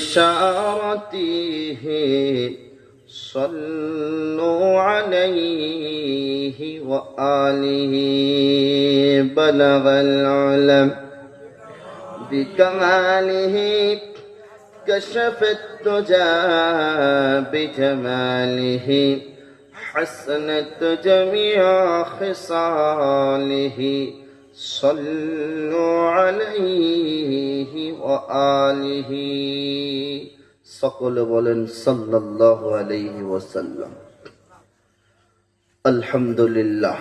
بإشارته صلوا عليه وآله بلغ العلم بكماله كشف الدجى بجماله حسنت جميع خصاله صلوا عليه وآله সকলে বলেন সাল্লাল্লাহু আলাইহি ওয়াসাল্লাম। আলহামদুলিল্লাহ,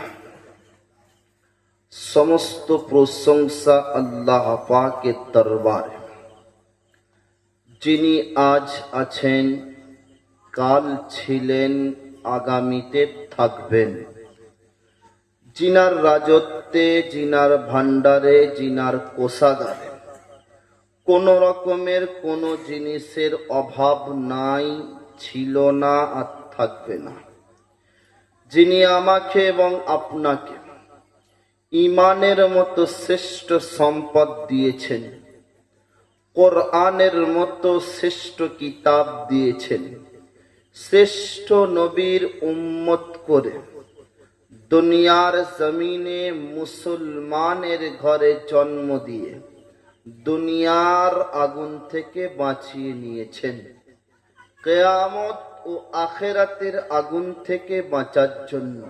সমস্ত প্রশংসা আল্লাহ পাকের দরবারে, যিনি আজ আছেন, কাল ছিলেন, আগামীতে থাকবেন, জিনার রাজত্বে, জিনার ভান্ডারে, জিনার কোষাগারে কোন রকমের কোন জিনিসের অভাব নাই, ছিল না, আর থাকবে না। যিনি আমাকে এবং আপনাকে ঈমানের মতো শ্রেষ্ঠ সম্পদ দিয়েছেন, কোরআনের মতো শ্রেষ্ঠ কিতাব দিয়েছেন, শ্রেষ্ঠ নবীর উম্মত করে দুনিয়ার জমিনে মুসলমানের ঘরে জন্ম দিয়ে দুনিয়ার আগুন থেকে বাঁচিয়ে নিয়েছেন, কিয়ামত ও আখিরাতের আগুন থেকে বাঁচার জন্য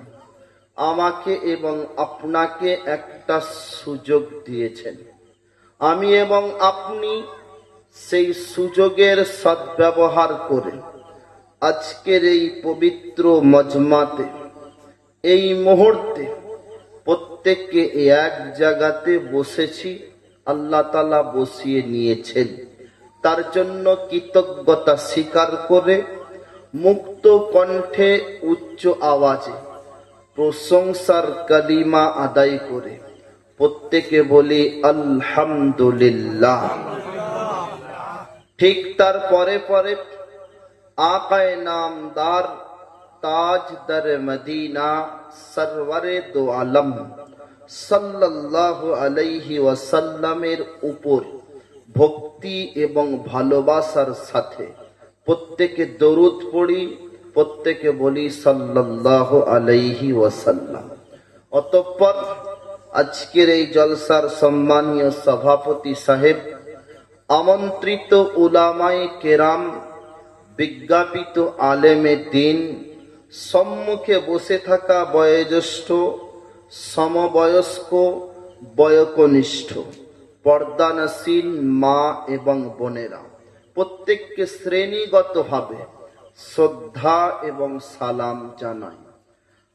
আমাকে এবং আপনাকে একটা সুযোগ দিয়েছেন। আমি এবং আপনি সেই সুযোগের সদ্ব্যবহার করে আজকের এই পবিত্র মজমাতে, এই মুহূর্তে প্রত্যেককে এক জায়গাতে বসেছি, আল্লাহ তাআলা বসিয়ে নিয়েছেন। তার জন্য কৃতজ্ঞতা স্বীকার করে মুক্ত কণ্ঠে উচ্চ আওয়াজে প্রশংসার কালিমা আদায় করে প্রত্যেকে বলি আলহামদুলিল্লাহ। ঠিক তার পরে পরে আকায়ে নামদার, তাজদার মদিনা, সরওয়ারে দো আলম সাল্লাল্লাহু আলাইহি ওয়াসাল্লামের উপর ভক্তি এবং ভালোবাসার সাথে প্রত্যেকে দরুদ পড়ি, প্রত্যেকে বলি সাল্লাল্লাহু আলাইহি ওয়াসাল্লাম। অতঃপর আজকের এই জলসার সম্মানীয় সভাপতি সাহেব, আমন্ত্রিত উলামায়ে কেরাম, বিজ্ঞাপিত আলেমে দ্বীন, সম্মুখে বসে থাকা বয়োজ্যেষ্ঠ, সমবয়স্ক, বয়কনিষ্ঠ, পর্দানশীল মা এবং বোনেরা, প্রত্যেককে শ্রেণীগতভাবে শ্রদ্ধা এবং সালাম জানাই।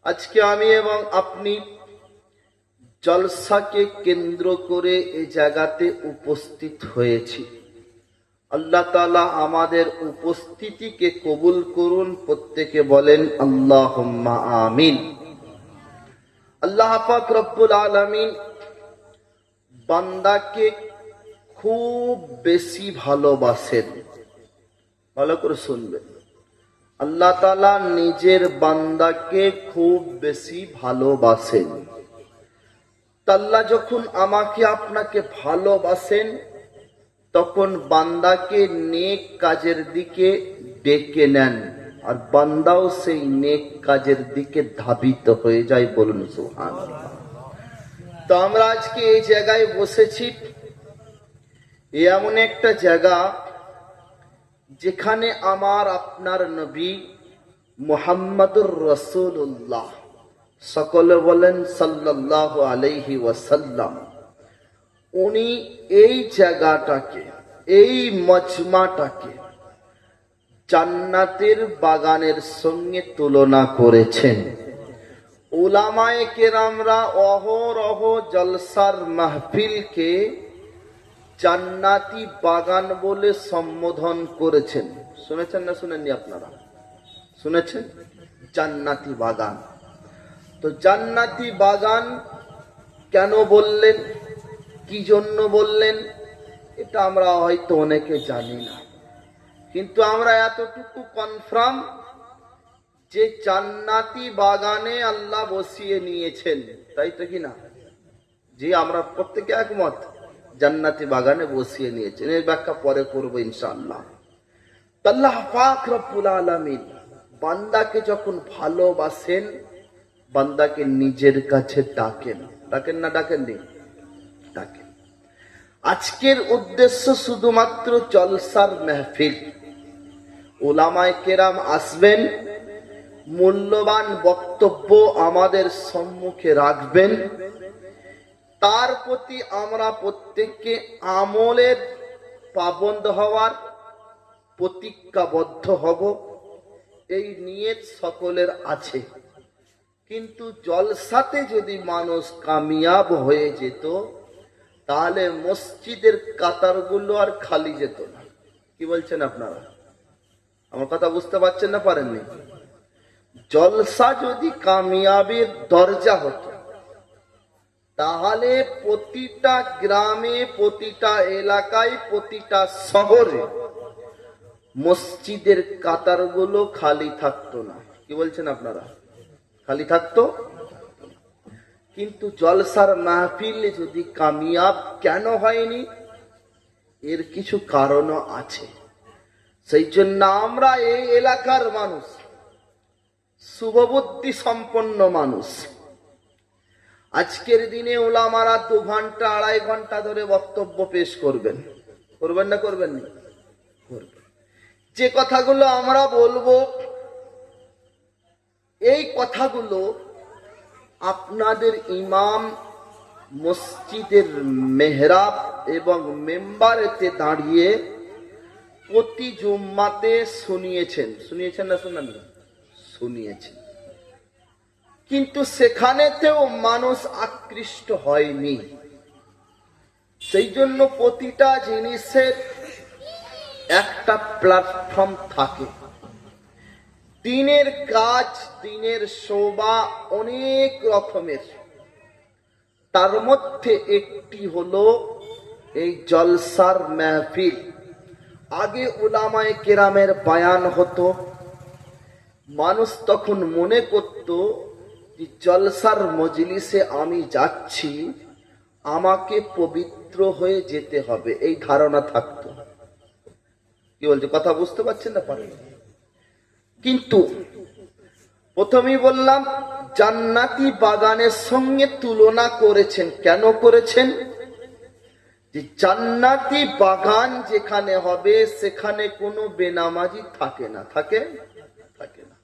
আজকে আমি এবং আপনি জলসাকে কেন্দ্র করে এই জায়গাতে উপস্থিত হয়েছি। আল্লাহ তাআলা আমাদের উপস্থিতিকে কবুল করুন, প্রত্যেকে বলেন আল্লাহুম্মা আমিন। আল্লাহ পাক রব্বুল আলামিন বান্দাকে খুব বেশি ভালোবাসেন। ভালো করে শুনবেন, আল্লাহ তাআলা নিজের বান্দাকে খুব বেশি ভালোবাসেন। আল্লাহ যখন আমাকে আপনাকে ভালোবাসেন, তখন বান্দাকে নেক কাজের দিকে ডেকে নেন, আর বান্দাও সেই নেক কাজের দিকে ধাবিত হয়ে যায়। বলুন সুবহানাল্লাহ। তো আমরা আজকে এই জায়গায় বসেছি, এমন একটা জায়গা যেখানে আমার আপনার নবী মুহাম্মদুর রাসূলুল্লাহ, সকলে বলেন সাল্লাল্লাহু আলাইহি ওয়াসাল্লাম, উনি এই জায়গাটাকে, এই মজমাটাকে জান্নাতের বাগানের সঙ্গে তুলনা করেছেন। উলামায়ে কেরামরা অহরহ জলসার মাহফিলকে জান্নাতি বাগান বলে সম্বোধন করেছেন। শুনেছেন না শুনেননি? আপনারা শুনেছেন জান্নাতি বাগান। তো জান্নাতি বাগান কেন বললেন, কি জন্য বললেন, এটা আমরা হয়তো অনেকে জানি না, কিন্তু আমরা এতটুকু কনফার্ম যে জান্নাতি বাগানে আল্লাহ বসিয়ে নিয়েছেন, তাই তো কি না? জি, আমরা প্রত্যেকে একমত জান্নাতি বাগানে বসিয়ে নিয়েছেন। এর ব্যাখ্যা পরে করবো ইনশাআল্লাহ। আল্লাহ পাক রব্বুল আলামিন বান্দাকে যখন ভালোবাসেন, বান্দাকে নিজের কাছে ডাকেন। ডাকেন না ডাকেননি? ডাকেন। আজকের উদ্দেশ্য শুধুমাত্র জলসার মেহফিল। উলামায়ে কেরাম আসবেন, মূল্যবান বক্তব্য আমাদের সম্মুখে রাখবেন, তার প্রতি আমরা প্রত্যেককে আমলের পাবন্দ হওয়ার প্রতিজ্ঞাবদ্ধ হব, এই নিয়ত সকলের আছে। কিন্তু জলসাতে যদি মানুষ কামিয়াব হয়ে যেত, তাহলে মসজিদের কাতারগুলো আর খালি যেত না। কি বলছেন আপনারা? আমার কথা বুঝতে পারছেন না পারেননি? জলসা যদি কামিয়াবের দরজা হতো, তাহলে প্রতিটা গ্রামে, প্রতিটা এলাকায়, প্রতিটা শহরে মসজিদের কাতারগুলো খালি থাকতো না। কি বলছেন আপনারা? খালি থাকতো। কিন্তু জলসার মাহফিল যদি কামিয়াব কেন হয়নি, এর কিছু কারণও আছে। সেই জন্য আমরা এই এলাকার মানুষ, শুভবুদ্ধি সম্পন্ন মানুষ, আজকের দিনে ওলামারা 2 ঘন্টা 2.5 ঘন্টা ধরে বক্তব্য পেশ করবেন। করবেন না করবেন না? করবেন। যে কথাগুলো আমরা বলবো, এই কথাগুলো আপনাদের ইমাম মসজিদের মেহরাব এবং মেম্বারেতে দাঁড়িয়ে প্রতি জুম্মাতে শুনিয়েছেন। শুনিয়েছেন না শুনাননি? শুনিয়েছেন। কিন্তু সেখানেতেও মানুষ আকৃষ্ট হয়নি। সেই জন্য প্রতিটা জিনিসের একটা প্ল্যাটফর্ম থাকে। দিনের কাজ, দিনের শোভা অনেক রকমের, তার মধ্যে একটি হলো এই জলসার মাহফিল। আগে উলামায়ে কেরামের বয়ান হতো, মানুষ তখন মনে করত যে জলসার মজলিসে আমি যাচ্ছি, আমাকে পবিত্র হয়ে যেতে হবে, এই ধারণা থাকতো। কি বলছে? কথা বুঝতে পারছেন না পারেন? কিন্তু প্রথমেই বললাম, জান্নাতি বাগানের সঙ্গে তুলনা করেছেন। কেন করেছেন? যে জান্নাতি বাগান যেখানে হবে, সেখানে কোনো বেনামাজি থাকে না। থাকে? থাকে না।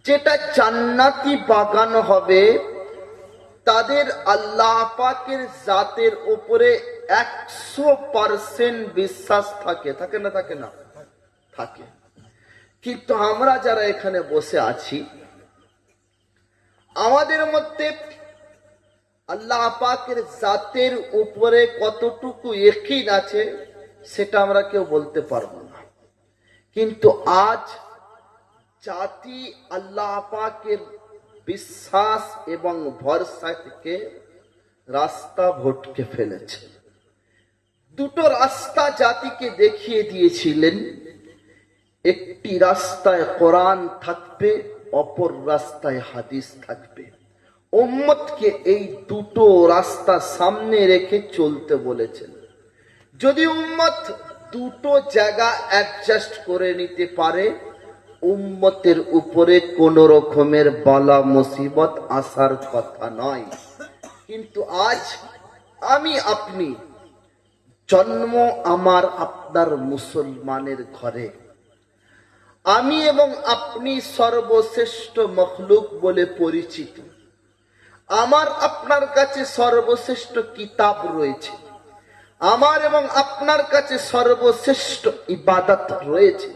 যেটা জান্নাতি বাগান হবে, তাদের আল্লাহ পাকের জাতের উপরে 100% বিশ্বাস থাকে। থাকে না? থাকে না? থাকে। কিন্তু আমরা যারা এখানে বসে আছি, আমাদের মধ্যে আল্লাহ পাকের জাতের উপরে কতটুকু ইয়াকিন আছে, সেটা আমরা কেউ বলতে পারবো না। কিন্তু আজ জাতি আল্লাহ পাকের বিশ্বাস এবং ভরসা থেকে রাস্তা ভটকে ফেলেছে। 2টো রাস্তা জাতিকে দেখিয়ে দিয়েছিলেন। একটি রাস্তায় কোরআন থাকবে, অপর রাস্তায় হাদিস থাকবে। উম্মতকে এই 2টো রাস্তা সামনে রেখে চলতে বলেছেন। যদি উম্মত 2টো জায়গা অ্যাডজাস্ট করে নিতে পারে, উম্মতের উপরে কোন রকমের বালা মুসিবত আসার কথা নয়। কিন্তু আজ আমি আপনি, জন্ম আমার আপনার মুসলমানের ঘরে, আমি এবং আপনি সর্বশ্রেষ্ঠ মখলুক বলে পরিচিত। আমার আপনার কাছে সর্বশ্রেষ্ঠ কিতাব রয়েছে, আমার এবং আপনার কাছে সর্বশ্রেষ্ঠ ইবাদত রয়েছে,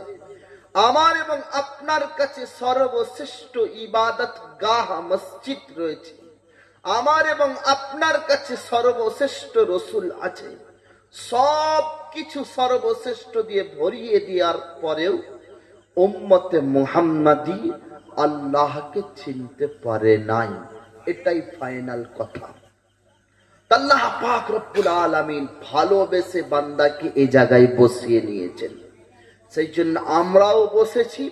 আমার এবং আপনার কাছে সর্বশ্রেষ্ঠ ইবাদত গাহ মসজিদ রয়েছে, আমার এবং আপনার কাছে সর্বশ্রেষ্ঠ রসুল আছে। সব কিছু সর্বশ্রেষ্ঠ দিয়ে ভরিয়ে দেওয়ার পরেও উম্মতে মুহাম্মাদি আল্লাহকে চিনতে পারে নাই। এটাই ফাইনাল কথা। আল্লাহ পাক রব্বুল আলামিন ভালোবেসে বান্দাকে এই জায়গায় বসিয়ে নিয়েছেন। সেই জন্য আমরাও বসেছি।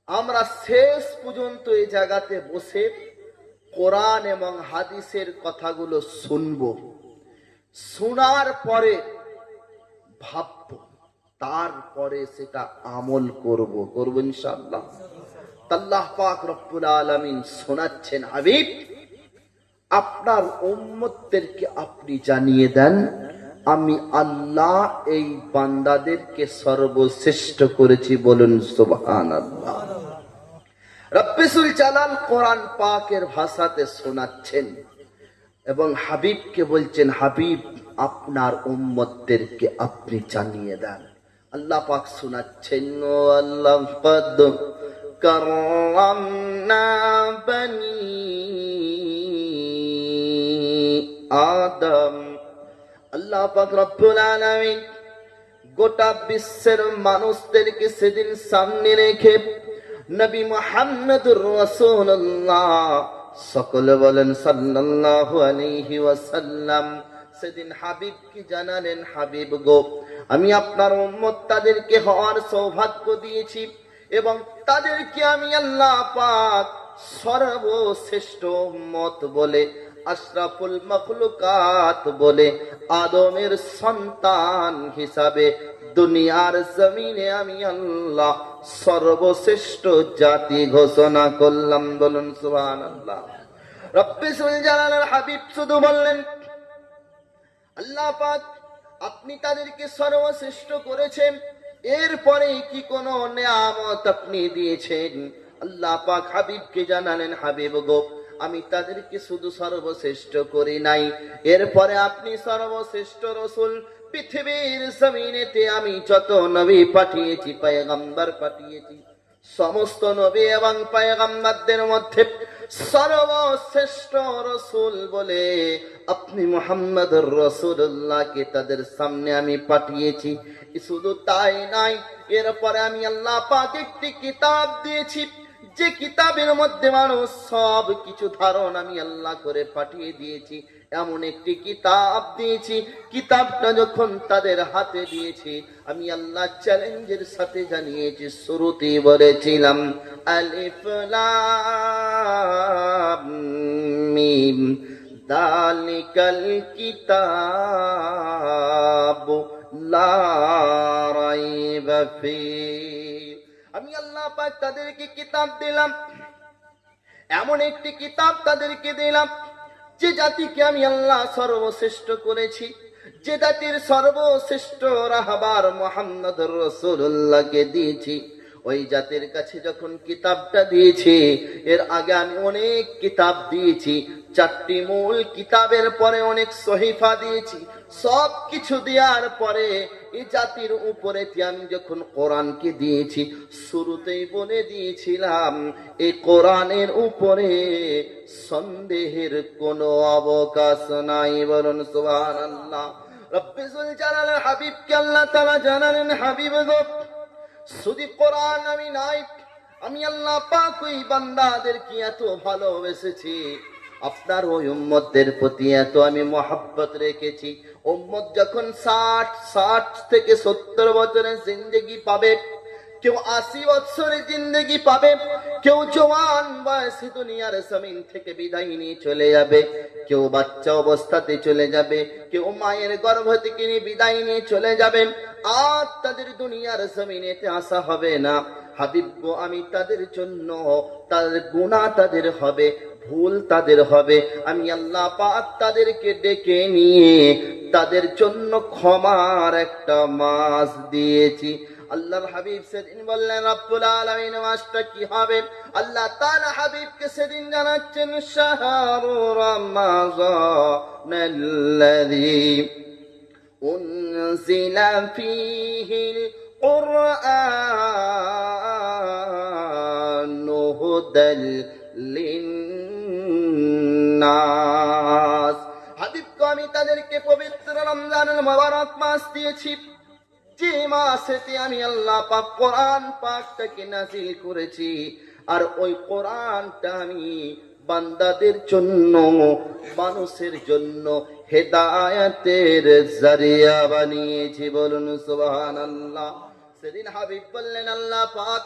আমরা শেষ পর্যন্ত এই জায়গাতে বসে কোরআন এবং হাদিসের কথাগুলো শুনবো। শোনার পরে ভাববো, তারপরে সেটা আমল করব ইনশাআল্লাহ। আল্লাহ পাক রব্বুল আলামিন শোনাচ্ছেন, হাবিব আপনার উম্মতদেরকে আপনি জানিয়ে দেন আমি আল্লাহ এই বান্দাদেরকে সর্বশ্রেষ্ঠ করেছি। বলুন সুবহানাল্লাহ। রব্বিসুল জালাল কোরআন পাকের ভাষাতে শোনাচ্ছেন এবং হাবিবকে বলছেন, হাবিব আপনার উম্মতদেরকে আপনি জানিয়ে দেন। আল্লাহ পাক শোনাচ্ছেন, আল্লাহ কদ কাররামনা বনি আদম। আল্লাহ পাক রব্বুল আলামিন গোটা বিশ্বের মানুষদেরকে সেদিন সামনে রেখে নবী মুহাম্মদুর রাসূলুল্লাহ, সকলে বলেন সাল্লাল্লাহু আলাইহি ওয়াসাল্লাম, সেদিন হাবিব কি জানালেন, হাবিব গো আমি আপনার উম্মত তাদেরকে হওয়ার সৌভাগ্য দিয়েছি এবং তাদেরকে আমি আল্লাহ পাক সর্বশ্রেষ্ঠ উম্মত বলে, আশরাফুল মাখলুকাত বলে, আদমের সন্তান হিসাবে দুনিয়ার জমিনে আমি আল্লাহ সর্বশ্রেষ্ঠ জাতি ঘোষণা করলাম। বলুন সুবহানাল্লাহ। রব্বিল জালালের হাবিব শুধু বললেন, আল্লাহ পাক আপনি তাদেরকে সর্বশ্রেষ্ঠ করেছেন, এরপরে কি কোন নিয়ামত আপনি দিয়েছেন? আল্লাহ পাক হাবিবকে জানালেন, হাবিব গো আমি তাদেরকে শুধু সর্বশ্রেষ্ঠ করি নাই, এরপরে আপনি সর্বশ্রেষ্ঠ রাসূল। পৃথিবীর জমিনেতে আমি যত নবী পাঠিয়েছি, পয়গম্বর পাঠিয়েছি, সমস্ত নবী এবং পয়গম্বরদের মধ্যে সর্বশ্রেষ্ঠ রাসূল বলে আপনি মুহাম্মদুর রাসূলুল্লাহকে তাদের সামনে আমি পাঠিয়েছি। শুধু তাই নাই, এরপরে আমি আল্লাহ পাক একটি কিতাব দিয়েছি, যে কিতাবের মধ্যে মানুষ সব কিছু ধারণ আমি আল্লাহ করে পাঠিয়ে দিয়েছি। এমন একটি কিতাব দিয়েছি, কিতাবটা যখন তাদের হাতে দিয়েছি আমি আল্লাহ চ্যালেঞ্জের সাথে জানিয়েছি, শুরুতেই বলেছিলাম আলিফ লাম মিম যালিকাল কিতাব লা রাইবা ফীহ। আমি আল্লাহ পাক তাদেরকে কিতাব দিলাম, এমন একটি কিতাব তাদেরকে দিলাম যে জাতিকে আমি আল্লাহ সর্বশ্রেষ্ঠ করেছি, যে জাতির সর্বশ্রেষ্ঠ রাহবার মুহাম্মদুর রাসূলুল্লাহকে দিয়েছি। ওই জাতির কাছে যখন কিতাবটা দিয়েছি, এর আগে আমি অনেক কিতাব দিয়েছি, 4টি মূল কিতাবের পরে অনেক সহিফা দিয়েছি। সব কিছু দেওয়ার পরে এই জাতির উপরে আমি যখন কোরআনকে দিয়েছি, শুরুতেই বলে দিয়েছিলাম এই কোরআনের উপরে সন্দেহের কোনো অবকাশ নাই। বলুন সুবহানাল্লাহ। রব্বিল জালালের হাবিবকে আল্লাহ তাআলা জানালেন, হাবিব গো শুধু কোরআন আমি নাই, আমি আল্লাহ পাক ওই বান্দাদেরকে এত ভালোবেসেছি, আপনার ওই উম্মতদের প্রতি এত আমি মহব্বত রেখেছি। উম্মত যখন 60 থেকে 70 বছরের জিন্দেগি পাবে, কেউ 80 বছরের জিন্দেগি পাবে, কেউ জওয়ান বয়সে দুনিয়ার জমিন থেকে বিদায় নিয়ে চলে যাবে, কেউ বাচ্চা অবস্থাতে চলে যাবে, কেউ মায়ের গর্ভ থেকে নিয়ে বিদায় নিয়ে চলে যাবেন, আর তাদের দুনিয়ার জমিনেতে আসা হবে না। হাবিব গো আমি তাদের জন্য, তাদের গুনাহ তাদের হবে, ভুল তাদের হবে, আমি আল্লাহ পাক তাদেরকে ডেকে নিয়ে তাদের জন্য ক্ষমার একটা মাস দিয়েছি। আল্লাহর হাবিব সেদিন বললেন, রব্বুল আলামিন মাসটা কি হবে? আল্লাহ তাআলা হাবিবকে সেদিন জানাচ্ছেন, শাহরু রমাযানাল্লাযী উনজিলা ফীহিল কুরআনু হুদাল লিন্নাস। হাবিবকে আমি তাদেরকে পবিত্র রমজানুল মুবারক মাস দিয়েছি, যে মাসেতে আমি আল্লাহ পাক কোরআন পাকটাকে নাযিল করেছি, আর ওই কোরআনটা আমি বান্দাদের জন্য, মানুষের জন্য হেদায়েতের জারিয়া বানিয়েছি। বলুন সুবহানাল্লাহ। সেদিন হাবিব বললেন, আল্লাহ পাক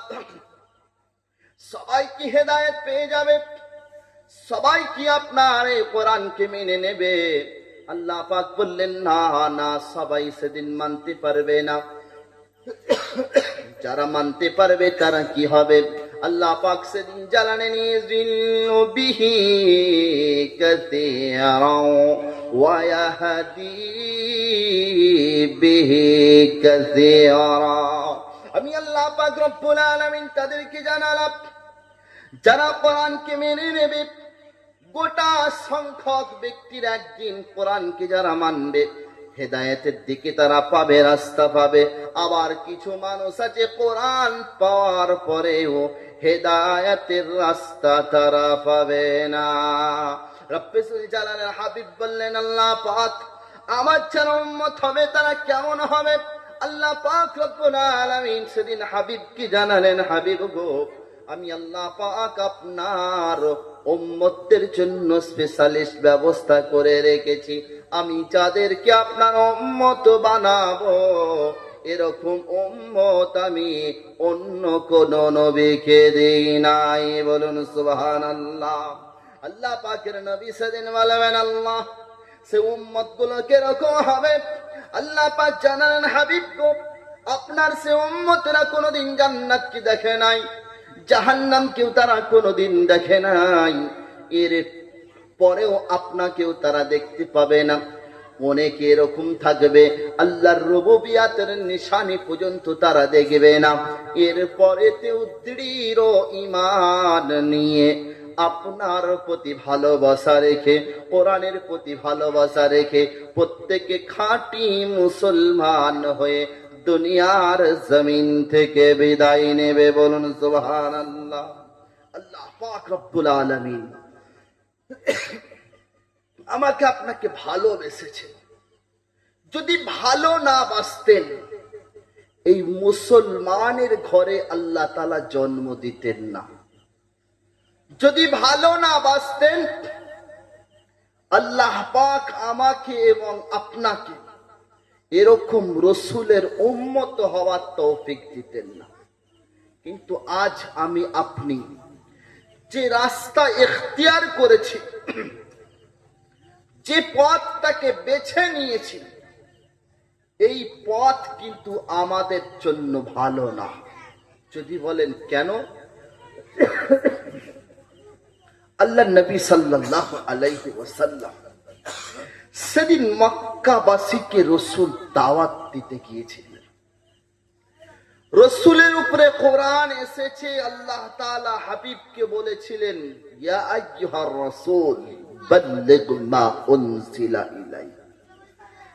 সবাই কি হেদায়েত পেয়ে যাবে, সবাই কি আপনার এই কোরআনকে মেনে নেবে? আল্লাহ পাক বললেন না না, সবাই সেদিন মানতে পারবে না। যারা মানতে পারবে তারা কি হবে? আল্লাহ পাক সেদিন জানালেন ইযিল্লু বিহি কাসীরা ওয়া ইয়াহদি বিহি কাসীরা। আমি আল্লাহ পাক রব্বুল আলামিন তাদেরকে জানালাম, যারা কোরআনকে মেনে নেবে, গোটা সংখ্যক ব্যক্তির একদিন কোরআনকে যারা মানবে, হেদায়েতের দিকে তারা পাবে, রাস্তা পাবে। আবার কিছু মানুষ আছে কোরআন পাওয়ার পরেও হেদায়েতের রাস্তা তারা পাবে না। রব্বুল জালালের হাবিব বললেন, আল্লাহ পাক আমার যারা উম্মত হবে তারা কেমন হবে? আল্লাহ পাক রব্বুল আলামিন সেদিন হাবিবকে জানালেন, হাবিব গো, আমি আল্লাহ পাক আপনার উম্মতদের জন্য স্পেশালিস্ট ব্যবস্থা করে রেখেছি। আমি যাদেরকে আপনার উম্মত বানাবো, এরকম উম্মত আমি অন্য কোন নবীকে দেই নাই। বলুন সুবহানাল্লাহ। আল্লাহ পাকের নবী সেদিন বলবেন, আল্লাহ সে উম্মত গুলো কিরকম হবে? আল্লাহ পাক জানালেন, হাবিব গো, আপনার সে উম্মতরা কোনোদিন জান্নাত কি দেখে নাই, জাহান্নাম কেউ তারা কোনোদিন দেখে নাই, এর পরেও আপনাকেও তারা দেখতে পাবে না। অনেকে এরকম থাকবে আল্লাহর রুবুবিয়াতের নিশানি পর্যন্ত তারা দেখবে না, এরপরেতেও দৃঢ় ঈমান নিয়ে আপনার প্রতি ভালোবাসা রেখে, কোরআনের প্রতি ভালোবাসা রেখে প্রত্যেকে খাঁটি মুসলমান হয়ে দুনিয়ার জমিন থেকে বিদায় নেবে। বলুন সুবহানাল্লাহ। আল্লাহ পাক রব্বুল আলামিন আমাকে আপনাকে ভালোবেসেছেন। যদি ভালো না বাসতেন, এই মুসলমানের ঘরে আল্লাহ তাআলা জন্ম দিতেন না। যদি ভালো না বাসতেন, আল্লাহ পাক আমাকে এবং আপনাকে এরকম রসুলের উম্মত হওয়ার তৌফিক দিতেন না। কিন্তু আজ আমি আপনি যে রাস্তা ইখতিয়ার করেছি, যে পথটাকে বেছে নিয়েছি, এই পথ কিন্তু আমাদের জন্য ভালো না। যদি বলেন কেন? আল্লাহ নবী সাল্লাল্লাহু আলাইহি ওয়াসাল্লাম সেদিন মক্কাবাসীকে রসুল দাওয়াত দিতে গিয়েছিলেন। রসুলের উপরে কোরআন এসেছে, আল্লাহ তাআলা হাবিবকে বলেছিলেন, ইয়া আইয়ুহার রাসূল বাল্লিগ মা উনজিলা ইলাইকা।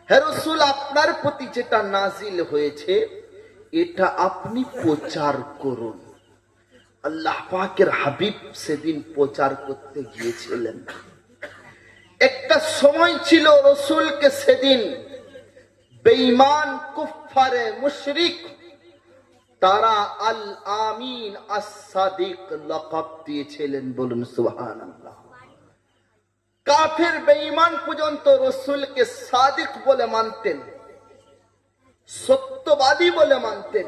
হে রাসূল, আপনার প্রতি যেটা নাজিল হয়েছে এটা আপনি প্রচার করুন। আল্লাহ পাকের হাবিব সেদিন প্রচার করতে গিয়েছিলেন। একটা সময় ছিল রসুলকে সেদিন বেঈমান কুফফারে মুশরিক তারা আল আমিন আস-সাদিক লকব দিয়েছিলেন। বলুন সুবহানাল্লাহ। কাফের বেঈমান পর্যন্ত রসুলকে সাদিক বলে মানতেন, সত্যবাদী বলে মানতেন,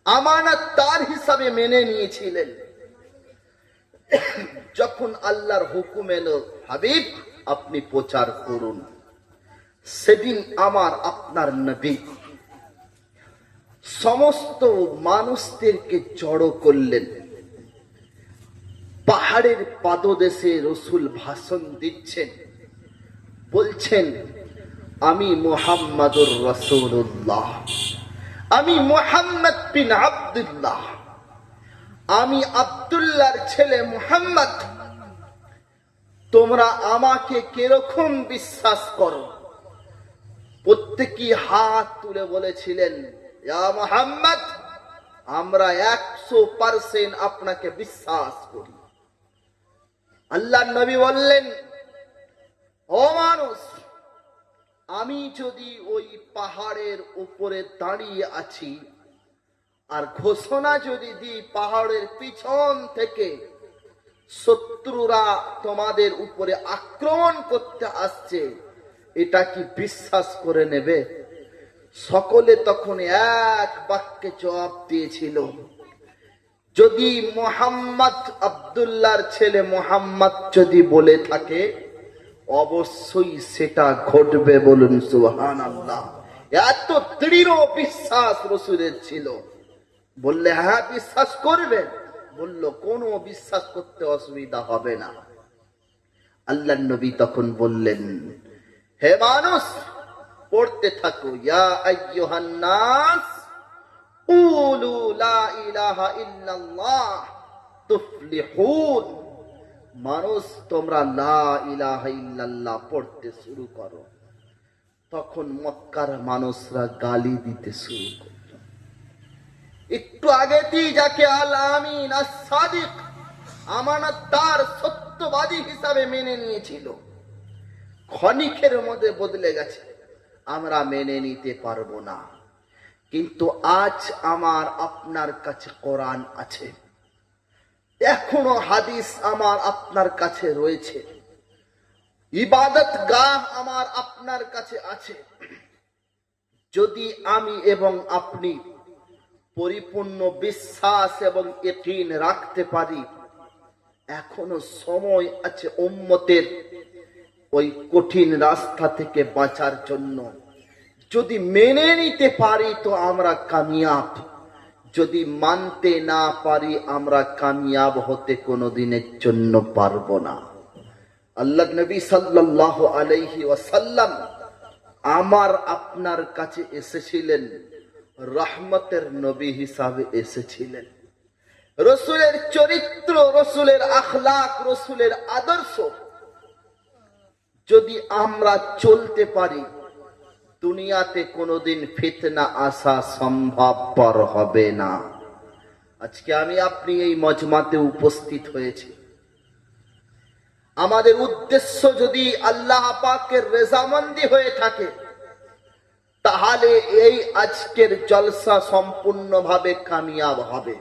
আমানতদার হিসাবে মেনে নিয়েছিলেন। যখন আল্লাহর হুকুম এলো, হাবিব আপনি প্রচার করুন, সেদিন আমার আপনার নবী সমস্ত মানুষদেরকে জড়ো করলেন। পাহাড়ের পাদদেশে রসুল ভাষণ দিচ্ছেন, বলছেন, আমি মুহাম্মাদুর রাসূলুল্লাহ, আমি মুহাম্মদ বিন আব্দুল্লাহ, আমি আব্দুল্লাহর ছেলে মুহাম্মদ। তোমরা আমাকে কিরকম বিশ্বাস করো? প্রত্যেকই হাত তুলে বলেছিলেন, ইয়া মুহাম্মদ, আমরা 100% আপনাকে বিশ্বাস করি। আল্লাহ নবী বললেন, ও মানুষ, আমি যদি ওই পাহাড়ের উপরে দাঁড়িয়ে আছি আর ঘোষণা যদি দিই পাহাড়ের পিছন থেকে শত্রুরা তোমাদের উপরে আক্রমণ করতে আসছে, এটা কি বিশ্বাস করে নেবে? সকলে তখন এক বাক্যে জবাব দিয়েছিল, যদি মুহাম্মদ আব্দুল্লাহর ছেলে মুহাম্মদ যদি বলে থাকে, অবশ্যই সেটা ঘটবে, বলুন সুবহানাল্লাহ। এত দৃঢ় বিশ্বাস রসুলের ছিল। বললে হ্যাঁ বিশ্বাস করবেন, বলল কোনো বিশ্বাস করতে অসুবিধা হবে না। আল্লাহ নবী তখন বললেন, হে মানুষ, পড়তে থাকো, ইয়া আইয়ুহান নাস কুলু লা ইলাহা ইল্লাল্লাহ তুফলিহুন। মানুষ, তোমরা লা ইলাহা ইল্লাল্লাহ পড়তে শুরু করো। তখন মক্কার মানুষরা গালি দিতে শুরু করল। একটু আগেতেই যাকে আল আমিন আস-সাদিক, আমানতদার, সত্যবাদী হিসাবে মেনে নিয়েছিল, ক্ষণিকের মধ্যে বদলে গেছে, আমরা মেনে নিতে পারবো না। কিন্তু আজ আমার আপনার কাছে কোরআন আছে, এখনো হাদিস আমার আপনার কাছে রয়েছে, ইবাদত গাহ আমার আপনার কাছে আছে। যদি আমি এবং আপনি পরিপূর্ণ বিশ্বাস এবং ইয়াকিন রাখতে পারি, এখনো সময় আছে উম্মতের ওই কঠিন রাস্তা থেকে বাঁচার জন্য। যদি মেনে নিতে পারি তো আমরা কামিয়াব, যদি মানতে না পারি আমরা কামিয়াব হতে কোনোদিনের জন্য পারবো না। আল্লাহ নবী সাল্লাল্লাহু আলাইহি ওয়াসাল্লাম আমার আপনার কাছে এসেছিলেন, রহমতের নবী হিসাবে এসেছিলেন। রসুলের চরিত্র, রসুলের আখলাক, রসুলের আদর্শ যদি আমরা চলতে পারি, দুনিয়াতে কোনোদিন ফিতনা আসা সম্ভবপর হবে না। আজকে আমি আপনি এই মজমাতে উপস্থিত হয়েছি, আমাদের উদ্দেশ্য যদি আল্লাহ পাকের রেজামন্দি হয়ে থাকে, তাহলে এই আজকের জলসা সম্পূর্ণভাবে কামিয়াব হবে।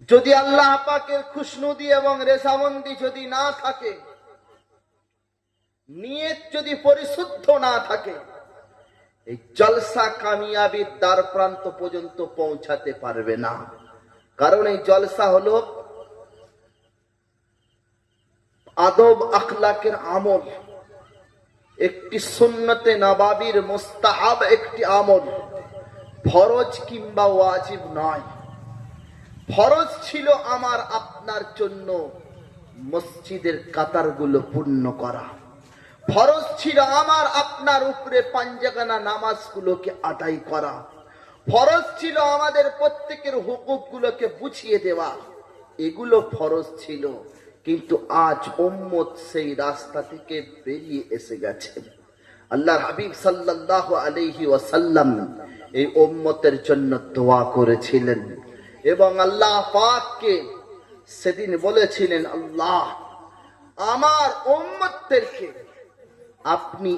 যদি আল্লাহ পাকের খুশনুদি এবং রেজামন্দি যদি না থাকে, নিয়ত যদি পরিশুদ্ধ না থাকে, এই জলসা কামিয়াবির দ্বার প্রান্ত পর্যন্ত পৌঁছাতে পারবে না। কারণ এই জলসা হলো আদব আখলাকের আমল, একটি সুন্নতে নবাবির মুস্তাহাব একটি আমল, ফরজ কিংবা ওয়াজিব নয়। ফরজ ছিল আমার আপনার জন্য মসজিদের কাতারগুলো পূর্ণ করা, ফরজ ছিল আমার আপনার উপরে পাঞ্জাগানা নামাজগুলোকে আদায় করা, ফরজ ছিল আমাদের প্রত্যেকের হুকুকগুলোকে বুঝিয়ে দেওয়া, এগুলো ফরজ ছিল। কিন্তু আজ উম্মত সেই রাস্তা থেকে বেরিয়ে এসে গেছে। আল্লাহর হাবিব সাল্লাল্লাহু আলাইহি ওয়াসাল্লাম এই উম্মতের জন্য দোয়া করেছিলেন এবং আল্লাহ পাককে সেদিন বলেছিলেন, আল্লাহ আমার উম্মতদেরকে আপনি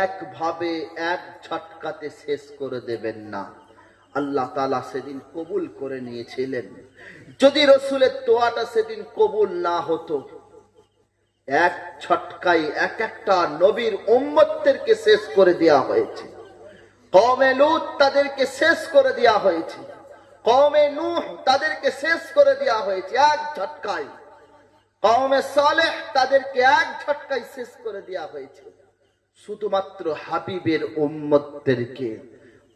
একভাবে এক ঝটকাতে শেষ করে দেবেন না। আল্লাহ তাআলা সেদিন কবুল করে নিয়েছিলেন। যদি রসুলের দোয়াটা সেদিন কবুল না হতো, এক ছটকায় এক একটা নবীর উম্মতদেরকে শেষ করে দেওয়া হয়েছে। কওমে লূত তাদেরকে শেষ করে দেওয়া হয়েছে, কওমে নূহ তাদেরকে শেষ করে দেওয়া হয়েছে এক ঝটকায়, কওমে সালেহ তাদেরকে এক ঝটকায় শেষ করে দেওয়া হয়েছে। শুধুমাত্র হাবিবের উম্মতদেরকে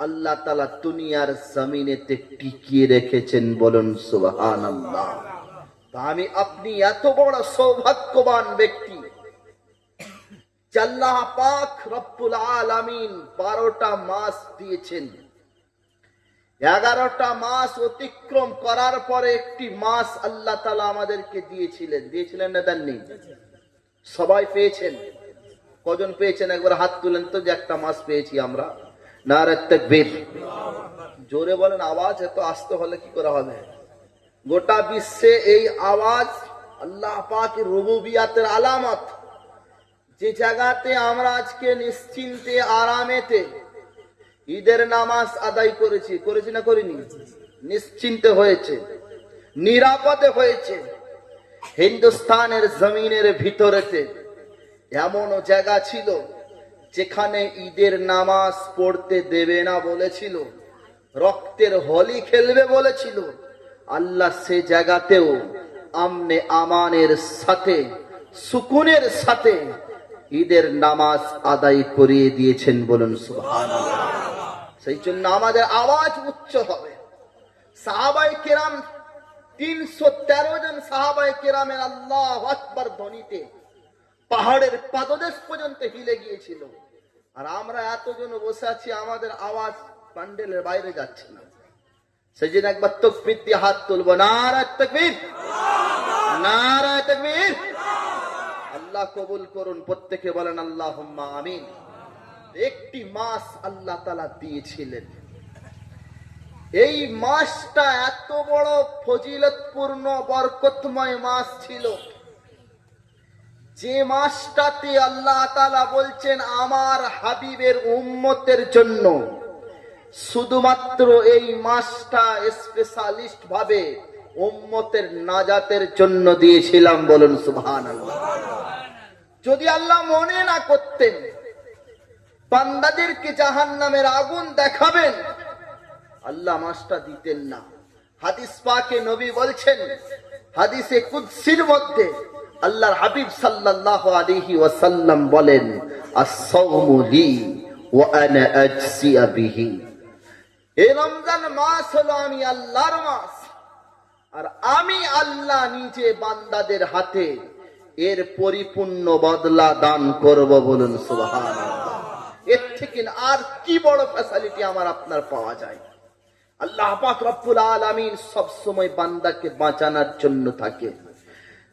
আল্লাহ তাআলা দুনিয়ার জমিনেতে টিকিয়ে রেখেছেন, বলুন সুবহানাল্লাহ। তা আমি আপনি এত বড় সৌভাগ্যবান ব্যক্তি, আল্লাহ পাক রব্বুল আলামিন 12টা মাস দিয়েছেন। 11টা মাস অতিক্রম করার পরে একটি মাস আল্লাহ তাআলা আমাদেরকে দিয়েছিলেন না দেননি? সবাই পেয়েছেন? কজন পেয়েছেন একবার হাত তুলেন তো, যে একটা মাস পেয়েছি আমরা। নারে তাকবীর, জোরে বলেন, আওয়াজ এত আস্তে হলে কি করে হবে? গোটা বিশ্বে এই আওয়াজ আল্লাহ পাকের রুবুবিয়াতের আলামত। যে জায়গাতে আমরা আজকে নিশ্চিন্তে আরামেতে ঈদের নামাজ আদায় করেছি না করিনি? নিশ্চিন্তে হয়েছে, নিরাপদে হয়েছে। হিন্দুস্তানের জমিনের ভিতরেতে এমনও জায়গা ছিল যেখানে ঈদের নামাজ পড়তে দেবে না বলেছিল, রক্তের হোলি খেলবে বলেছিল। আল্লাহ সে জায়গাতেও আমনে আমানের সাথে, সুকুনের সাথে ঈদের নামাজ আদায় করিয়ে দিয়েছেন, বলুন সুবহানাল্লাহ। সেই জন্য আমাদের আওয়াজ উচ্চ হবে। সাহাবায়ে কেরাম 313 জন সাহাবায়ে কেরামের আল্লাহু আকবার ধ্বনিতে পাহাড়ের পাদদেশ পর্যন্ত হিলে গিয়েছিল। আর আমরা এতজন বসে আছি, আমাদের আওয়াজ প্যান্ডেলের বাইরে যাচ্ছে না। সেদিন একবার তাকবীর দিয়ে হাত তুলবো, নারায়ে তাকবীর, নারায়ে তাকবীর। আল্লাহ কবুল করুন, প্রত্যেকে বলেন আল্লাহুম্মা আমিন। একটি মাস আল্লাহ তাআলা দিয়েছিলেন, এই মাসটা এত বড় ফজিলতপূর্ণ বরকতময় মাস ছিল, যে মাসটাতে আল্লাহ তাআলা বলছেন আমার হাবিবের উম্মতের জন্য শুধুমাত্র এই মাসটা স্পেশালিস্ট ভাবে উম্মতের নাজাতের জন্য দিয়েছিলাম, বলুন সুবহানাল্লাহ। যদি আল্লাহ মনে না করতেন বান্দাদেরকে জাহান্নামের আগুন দেখাবেন, আল্লাহ মাসটা দিতেন না। হাদিস পাকে নবী বলছেন, হাদিসে কুদসির মধ্যে আল্লাহর হাবিব সাল্লাল্লাহু আলাইহি ওয়াসাল্লাম বলেন, আস-সাওমু লি ওয়া আনা আজসি বিহি। এই রমজান মাস হলো আমি আল্লাহর মাস, আর আমি আল্লাহ নিজে বান্দাদের হাতে এর পরিপূর্ণ বদলা দান করব, বলুন সুবহানাল্লাহ। এর থেকে আর কি বড় ফ্যাসিলিটি আমার আপনার পাওয়া যায়? আল্লাহ পাক রব্বুল আলামিন সব সময় বান্দাকে বাঁচানোর জন্য থাকে।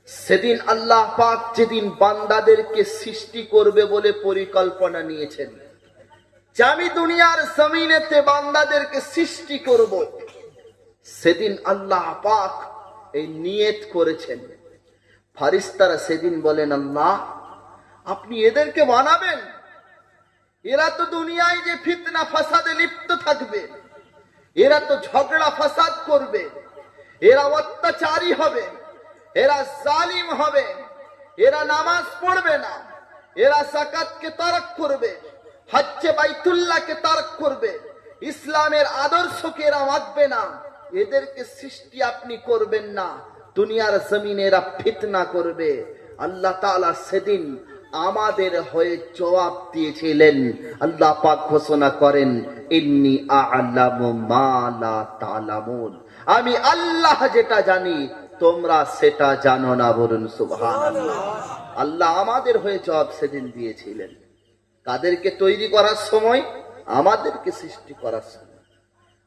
সেদিন আল্লাহ পাক যেদিন বান্দাদেরকে সৃষ্টি করবে বলে পরিকল্পনা নিয়েছেন, যে আমি দুনিয়ার জমিনেতে বান্দাদেরকে সৃষ্টি করব, সেদিন আল্লাহ পাক এই নিয়ত করেছেন। ফারিস্তারা সেদিন বলেন, আল্লাহ আপনি এদেরকে বানাবেন, এরা তো দুনিয়ায় যে ফিতনা ফাসাদে লিপ্ত থাকবে, এরা তো ঝগড়া ফাসাদ করবে, এরা অত্যাচারী হবে, এরা জালিম হবে, এরা নামাজ পড়বে না, এরা যাকাতকে তারক করবে, হজ্জে বাইতুল্লাহকে তারক করবে, ইসলামের আদর্শকে এরা মানবে না, এদেরকে সৃষ্টি আপনি করবেন না, দুনিয়ার জমিনে এরা ফিতনা করবে। আল্লাহ তাআলা সেদিন আমাদের হয়ে জবাব দিয়েছিলেন। আল্লাহ পাক ঘোষণা করেন, ইন্নী আ'লামু মা লা তা'লামুন, আমি আল্লাহ যেটা জানি তোমরা সেটা জানো না, বলুন সুবহানাল্লাহ। আল্লাহ আমাদের হয়ে জবাব সেদিন দিয়েছিলেন। কাদেরকে তৈরি করার সময়? আমাদেরকে সৃষ্টি করার সময়।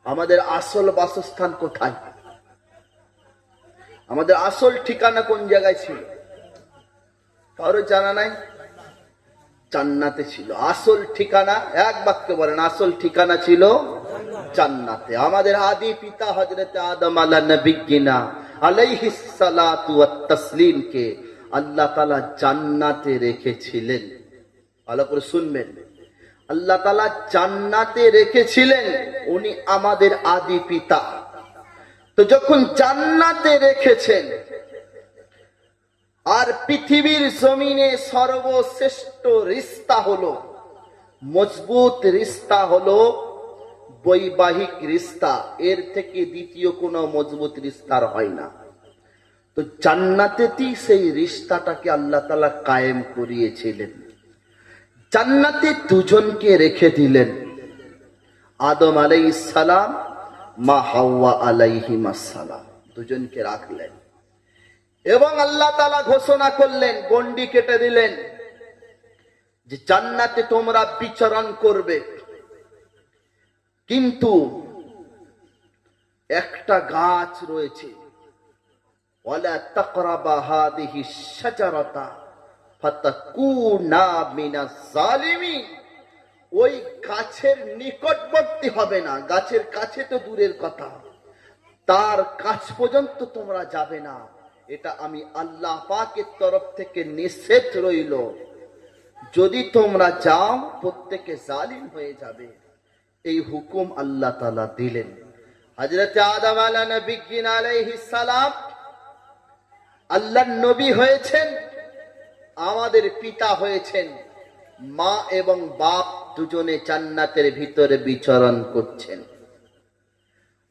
আমাদের আসল বাসস্থান কোথায়? আমাদের আসল ঠিকানা কোন জায়গায় ছিল? কারো জানা নাই? জান্নাতে ছিল আসল ঠিকানা। এক বাক্যে বলেন, আসল ঠিকানা ছিল জান্নাতে। আমাদের আদি পিতা হযরত আদম আলাইহিস সালাতু ওয়াত তাসলিম কে আল্লাহ তাআলা জান্নাতে রেখেছিলেন। ভালো করে শুনবেন, আল্লাহ তাআলা জান্নাতে রেখেছিলেন, উনি আমাদের আদি পিতা। তো যখন জান্নাতে রেখেছেন, আর পৃথিবীর জমিনে সর্বশ্রেষ্ঠ রিশতা হলো, মজবুত রিশতা হলো বৈবাহিক রিশতা, এর থেকে দ্বিতীয় কোনো মজবুত রিশতার হয় না। তো জান্নাতেই সেই রিশতাটাকে আল্লাহ তাআলা কায়েম করিয়েছিলেন। জান্নাতে দুজনকে রেখে দিলেন, আদম আলাইহিস সালাম, মা হাওয়া আলাইহিমাস সালাম, দুজনকে রাখলেন। এবং আল্লাহ তাআলা ঘোষণা করলেন, গন্ডি কেটে দিলেন যে জান্নাতে তোমরা বিচরণ করবে, কিন্তু একটা গাছ রয়েছে, ওয়ালা তাকরাবা হাদিহিশ শাজারাতা ফাতাকুনা মিনাজ জালিমিন, ওই গাছের নিকটবর্তী হবে না। গাছের কাছে তো দূরের কথা, তার কাছ পর্যন্ত তোমরা যাবে না। এটা আমি আল্লাহ পাকের তরফ থেকে নিষেধ রইল। যদি তোমরা যাও প্রত্যেকে জালিম হয়ে যাবে। এই হুকুম আল্লাহ তাআলা দিলেন। হযরত আদম আলাইহিস সালাম আল্লাহর নবী হয়েছেন, আমাদের পিতা হয়েছেন। মা এবং বাপ দুজনে জান্নাতের ভিতরে বিচরণ করছেন।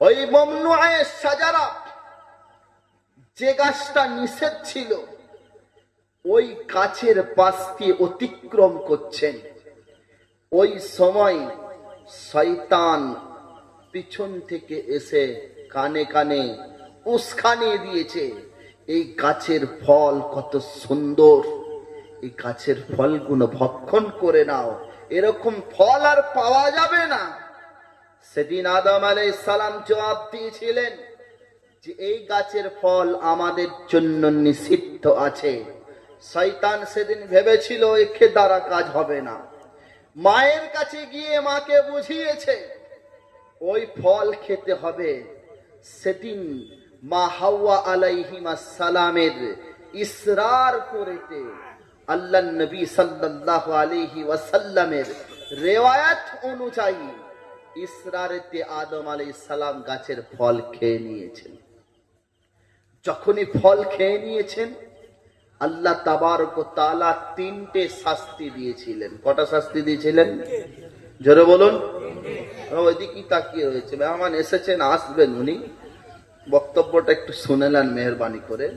ওই মামনুআয়ে শাজারা, যে গাছটা নিষেধ ছিল, ওই গাছের পাশ দিয়ে অতিক্রম করছেন। ওই সময় শয়তান পিছন থেকে এসে কানে কানে উস্কানি দিয়েছে, এই গাছের ফল কত সুন্দর, এই গাছের ফলগুলো ভক্ষণ করে নাও, এরকম ফল আর পাওয়া যাবে না। সেদিন আদম আলাইহিস সালাম জবাব দিয়েছিলেন যে এই গাছের ফল আমাদের জন্য নিষিদ্ধ আছে। শয়তান সেদিন ভেবেছিল একে দ্বারা কাজ হবে না। মায়ের কাছে গিয়ে মাকে বুঝিয়েছে ওই ফল খেতে হবে। সেদিন মা হাওয়া আলাইহিস সালামের ইসরার করেতে আল্লাহ নবী সাল্লাল্লাহু আলাইহি ওয়াসাল্লামের রিওয়ায়াত অনুযায়ী ইসরারেতে আদম আলাইহিস সালাম গাছের ফল খেয়ে নিয়েছেন। যখনই ফল খেয়ে নিয়েছেন, আল্লাহ তাবারক ওয়া তাআলা তিনটে শাস্তি দিয়েছিলেন। কটা শাস্তি দিয়েছিলেন? জোরে বলুন। ওইদিকে তাকিয়ে রয়েছে, মেহমান এসেছেন, আসবেন উনি, বক্তব্যটা একটু শুনে নেন মেহেরবানি করে।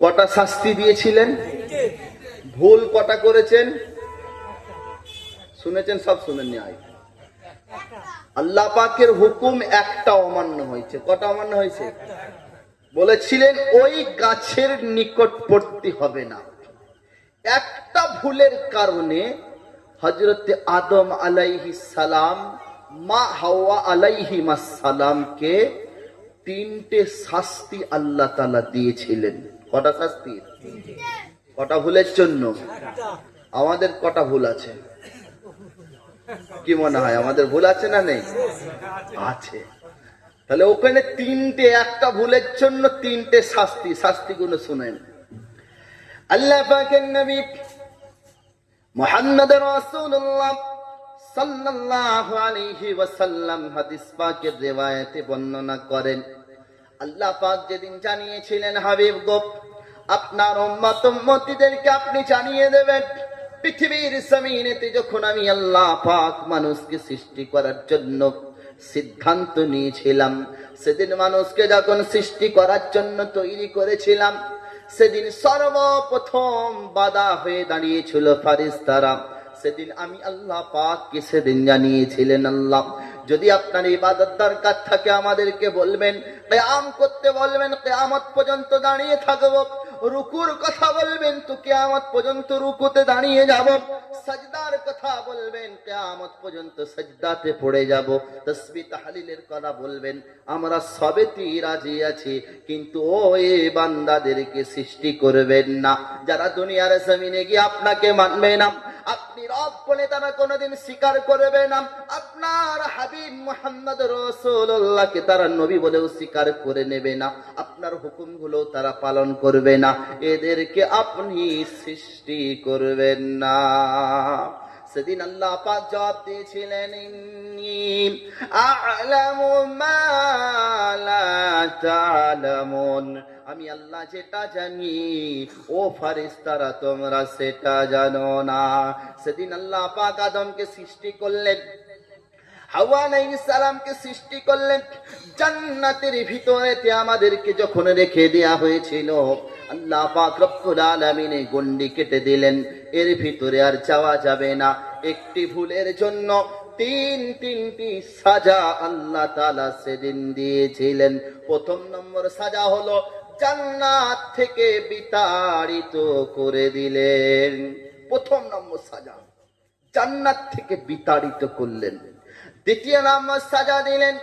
কটা শাস্তি দিয়েছিলেন? ভুল কটা করেছেন? শুনেছেন? সব শুনেননি? আল্লাহ পাকের হুকুম একটা অমান্য হয়েছে। কটা অমান্য হয়েছে? বলেছিলেন ওই গাছের নিকটবর্তী হবে না। একটা ভুলের কারণে হযরত আদম আলাইহিস সালাম মা হাওয়া আলাইহিস সালামকে তিনটে শাস্তি আল্লাহ তাআলা দিয়েছিলেন। কটা শাস্তি? কটা ভুলের জন্য? আমাদের কটা ভুল আছে? কি মনে হয় আমাদের ভুল আছে না নেই? আছে। তাহলে ওখানে তিনটে, একটা ভুলের জন্য তিনটে শাস্তি। শাস্তিগুলো শুনেন। আল্লাহ পাকের নবী মুহাম্মদ রাসূলুল্লাহ সাল্লাল্লাহু আলাইহি ওয়াসাল্লাম হাদিস পাকের রিওয়ায়াতে বর্ণনা করেন, আল্লাহ পাক যেদিন জানিয়েছিলেন হাবিব গো আপনার উম্মতদেরকে আপনি জানিয়ে দেবেন পৃথিবীর জমিনেতে যখন আমি আল্লাহ পাক মানুষকে সৃষ্টি করার জন্য সিদ্ধান্ত নিয়েছিলাম, সেদিন মানুষকে যখন সৃষ্টি করার জন্য তৈরি করেছিলাম, সেদিন সর্বপ্রথম বাধা হয়ে দাঁড়িয়েছিল ফেরেশতারা। সেদিন আমি আল্লাহ পাককে সেদিন জানিয়েছিলেন আল্লাহ যদি আপনার ইবাদত দরকার থাকে আমাদেরকে বলবেন, কিয়াম করতে বলবেন, কিয়ামত পর্যন্ত দাঁড়িয়ে থাকবো, রুকুর কথা বলবেন তো কিয়ামত পর্যন্ত রুকুতে দাঁড়িয়ে যাব, সাজদার কথা বলবেন কিয়ামত পর্যন্ত সাজদাতে পড়ে যাব, তাসবিহ তাহলিলের কথা বলবেন, আমরা সবেতেই রাজি আছি, কিন্তু ওই বান্দাদেরকে সৃষ্টি করবেন না যারা দুনিয়ার জমিনে গিয়ে আপনাকে মানবে না, আপনি রব বলে তারা কোনোদিন স্বীকার করবে না, আপনার হাবিব মুহাম্মদ রাসূলুল্লাহকে তারা নবী বলেও স্বীকার করে নেবে না, আপনার হুকুমগুলো তারা পালন করবে না, এদেরকে আপনি সৃষ্টি করবেন না। সেদিন আল্লাহ পাক জবাব দিয়েছিলেন, ইন্নী আ'লামু মা লা তা'লামুন, আমি আল্লাহ যেটা জানি ও ফেরেশতারা তোমরা সেটা জানো না। সেদিন আল্লাহ পাক আদমকে সৃষ্টি করলেন, হাওয়া আলাইহিস সালামকে সৃষ্টি করলেন, জান্নাতের ভিতরেতে আমাদেরকে যখন রেখে দেয়া হয়েছিল আল্লাহ পাক রব্বুল আলামিন এই গন্ডি কেটে দিলেন, এর ভিতরে আর যাওয়া যাবে না। একটি ভুলের জন্য তিনটি সাজা আল্লাহ তাআলা সেদিন দিয়েছিলেন। প্রথম নম্বর সাজা হলো জান্নাত থেকে বিতাড়িত করে দিলেন। প্রথম নম্বর সাজা জান্নাত থেকে বিতাড়িত করলেন। দ্বিতীয় নম্বর সাজা দিলেন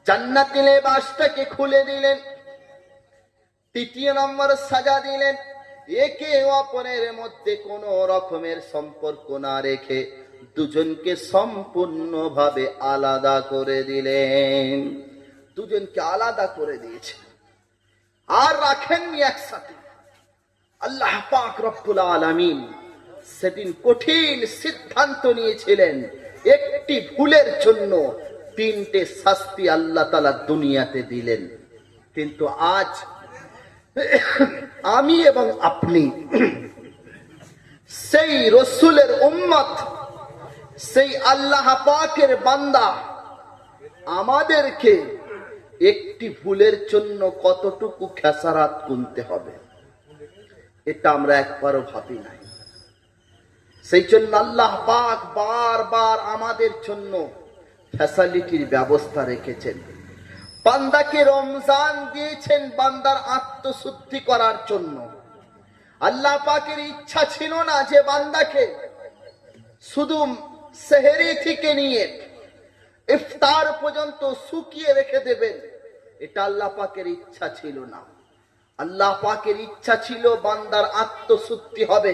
জান্নাতের লেবাসটাকে খুলে দিলেন। তৃতীয় নম্বর সাজা দিলেন একে অপরের মধ্যে কোনো রকমের সম্পর্ক না রেখে দুজনকে সম্পূর্ণভাবে আলাদা করে দিলেন। দুজনকে আলাদা করে দিয়েছে, আর রাখেননি একসাথে। আল্লাহ পাক রব্বুল আলামিন সেদিন কঠিন সিদ্ধান্ত নিয়েছিলেন, একটি ভুলের জন্য তিনটে শাস্তি আল্লাহ তাআলা দুনিয়াতে দিলেন। কিন্তু আজ আমি এবং আপনি সেই রসুলের উম্মত, সেই আল্লাহ পাকের বান্দা, আমাদেরকে একটি ভুলের জন্য কতটুকু খেসারাত গুনতে হবে, এটা আমরা একবারও ভাবি নাই। সেই জন্য আল্লাহ পাক বারবার আমাদের জন্য ফ্যাসিলিটির ব্যবস্থা রেখেছেন। বান্দাকে রমজান দিয়েছেন বান্দার আত্মশুদ্ধি করার জন্য। আল্লাহ পাকের ইচ্ছা ছিল না যে বান্দাকে শুধু সেহরি থেকে নিয়ে ইফতার পর্যন্ত শুকিয়ে রেখে দেবেন, এটা আল্লাহ পাকের ইচ্ছা ছিল না। আল্লাহ পাকের ইচ্ছা ছিল বান্দার আত্মশুদ্ধি হবে,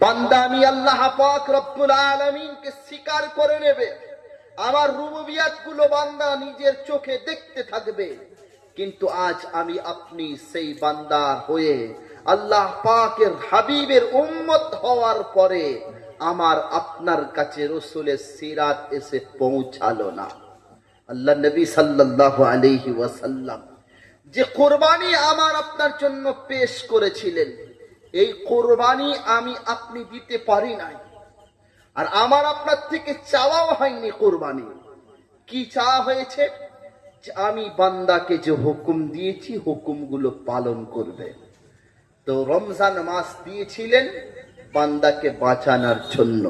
বান্দা আমি আল্লাহ পাক রব্বুল আলামিনকে স্বীকার করে নেবে, আমার রুবুবিয়াত গুলো বান্দা নিজের চোখে দেখতে থাকবে। কিন্তু আজ আমি আপনি সেই বান্দার হয়ে আল্লাহ পাকের হাবিবের উম্মত হওয়ার পরে আমার আপনার কাছে রসুলের সিরাত এসে পৌঁছালো না। আল্লাহ নবী সাল্লাল্লাহু আলাইহি ওয়াসাল্লাম যে কোরবানি আমার আপনার জন্য পেশ করেছিলেন, এই কোরবানি আমি আপনি দিতে পারি নাই। আর আমার আপনার থেকে চাওয়াও হয়নি কোরবানি। কি চাওয়া হয়েছে? আমি বান্দাকে যে হুকুম দিয়েছি হুকুমগুলো পালন করবে। তো রমজান মাস দিয়েছিলেন বান্দাকে বাঁচানোর জন্য।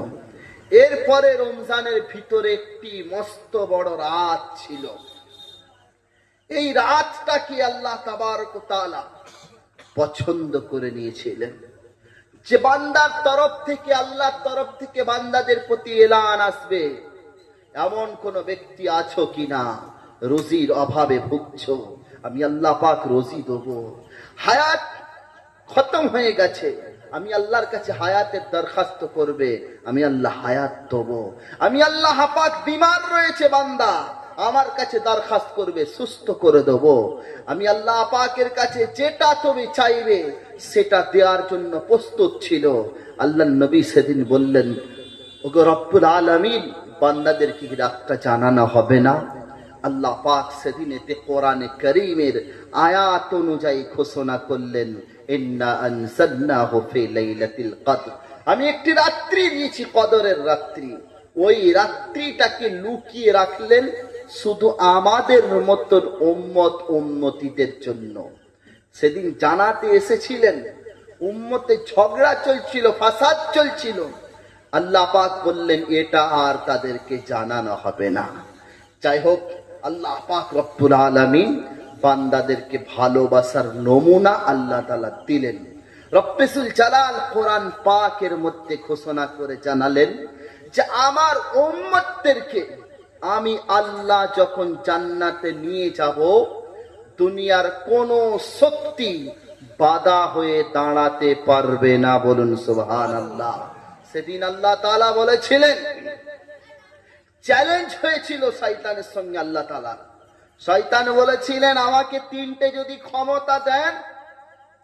এরপরে রমজানের ভিতরে একটি মস্ত বড় রাত ছিল। এই রাতটা কি আল্লাহ তাবারক ওয়া তাআলা পছন্দ করে নিয়েছিলেন, যে বান্দার তরফ থেকে আল্লাহর তরফ থেকে বান্দাদের প্রতি এলান আসবে, এমন কোন ব্যক্তি আছো কিনা রুজির অভাবে ভুগছো, আমি আল্লাহ পাক রুজি দেবো। হায়াত খতম হয়ে গেছে, আমি আল্লাহর কাছে হায়াতের দরখাস্ত করবে, আমি আল্লাহ হায়াত দেবো। আমি আল্লাহ পাক বিমার রয়েছে বান্দা, আমার কাছে দরখাস্ত করবে, সুস্থ করে দেবো। আমি আল্লাহ পাকের কাছে যেটা তুমি চাইবে সেটা দেওয়ার জন্য প্রস্তুত ছিল। আল্লাহ নবী সেদিন বললেন, ওগো রব্বুল আলামিন, বান্দাদের কি রাতটা জানানো হবে না? আল্লাহ পাক সেদিনেতে কোরআনে কারীমের আয়াত অনুযায়ী ঘোষণা করলেন, ইন্না আনসালনাহু ফি লাইলাতিল কদর, আমি একটি রাত্রি দিয়েছি, কদরের রাত্রি। ওই রাত্রিটাকে লুকিয়ে রাখলেন শুধু আমাদের মতন উম্মত উম্মতিদের জন্য। সেদিন জানাতে এসেছিলেন, উম্মতে ঝগড়া চলছিল, ফাসাদ চলছিল। আল্লাহ পাক বললেন এটা আর তাদেরকে জানানো হবে না। যাই হোক, আল্লাহ পাক রব্বুল আলামিন বান্দাদেরকে ভালোবাসার নমুনা আল্লাহ তাআলা দিলেন। রব্বুল জালাল কোরআন পাকের মধ্যে ঘোষণা করে জানালেন যে আমার উম্মতদেরকে আমি আল্লাহ যখন জান্নাতে নিয়ে যাব, দুনিয়ার কোন শক্তি বাধা হয়ে দাঁড়াতে পারবে না। বলুন সুবহানাল্লাহ। সেদিন আল্লাহ তাআলা বলেছিলেন, চ্যালেঞ্জ হয়েছিল শয়তানের সঙ্গে আল্লাহ তাআলা। শয়তান বলেছিলেন, আমাকে তিনটে যদি ক্ষমতা দেন,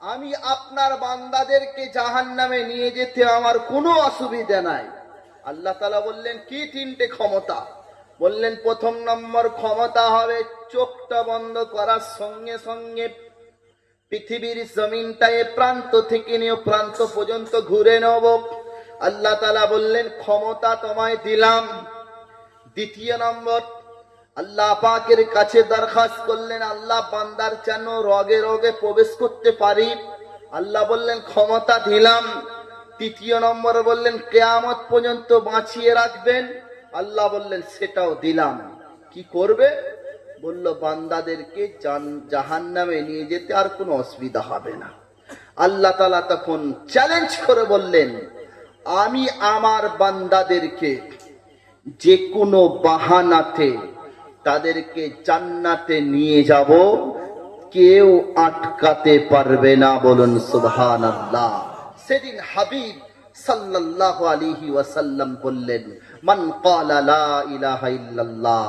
আমি আপনার বান্দাদেরকে জাহান্নামে নিয়ে যেতে আমার কোনো অসুবিধা নাই। আল্লাহ তাআলা বললেন, কি তিনটে ক্ষমতা? বললেন, প্রথম নম্বর ক্ষমতা হবে চোখটা বন্ধ করার সঙ্গে সঙ্গে পৃথিবীর জমিনটা এ প্রান্ত থেকে নিয়ে প্রান্ত পর্যন্ত ঘুরে নেব। আল্লাহ তাআলা বললেন, ক্ষমতা তোমায় দিলাম। দ্বিতীয় নম্বর, আল্লাহ পাকের কাছে দরখাস্ত করলেন, আল্লাহ বান্দার যেন রগে রগে প্রবেশ করতে পারি। আল্লাহ বললেন, ক্ষমতা দিলাম। তৃতীয় নম্বর বললেন, কিয়ামত পর্যন্ত বাঁচিয়ে রাখবেন। আল্লাহ বললেন, সেটাও দিলাম। কি করবে? বলল, বান্দাদেরকে জাহান্নামে নিয়ে যেতে আর কোনো অসুবিধা হবে না। আল্লাহ তাআলা তখন চ্যালেঞ্জ করে বললেন, আমি আমার বান্দাদেরকে যে কোনো বাহানাতে তাদেরকে জান্নাতে নিয়ে যাব, কেউ আটকাতে পারবে না। বলুন সুবহানাল্লাহ। সেদিন হাবিব সাল্লাল্লাহু আলাইহি ওয়াসাল্লাম বললেন, মান ক্বালা লা ইলাহা ইল্লাল্লাহ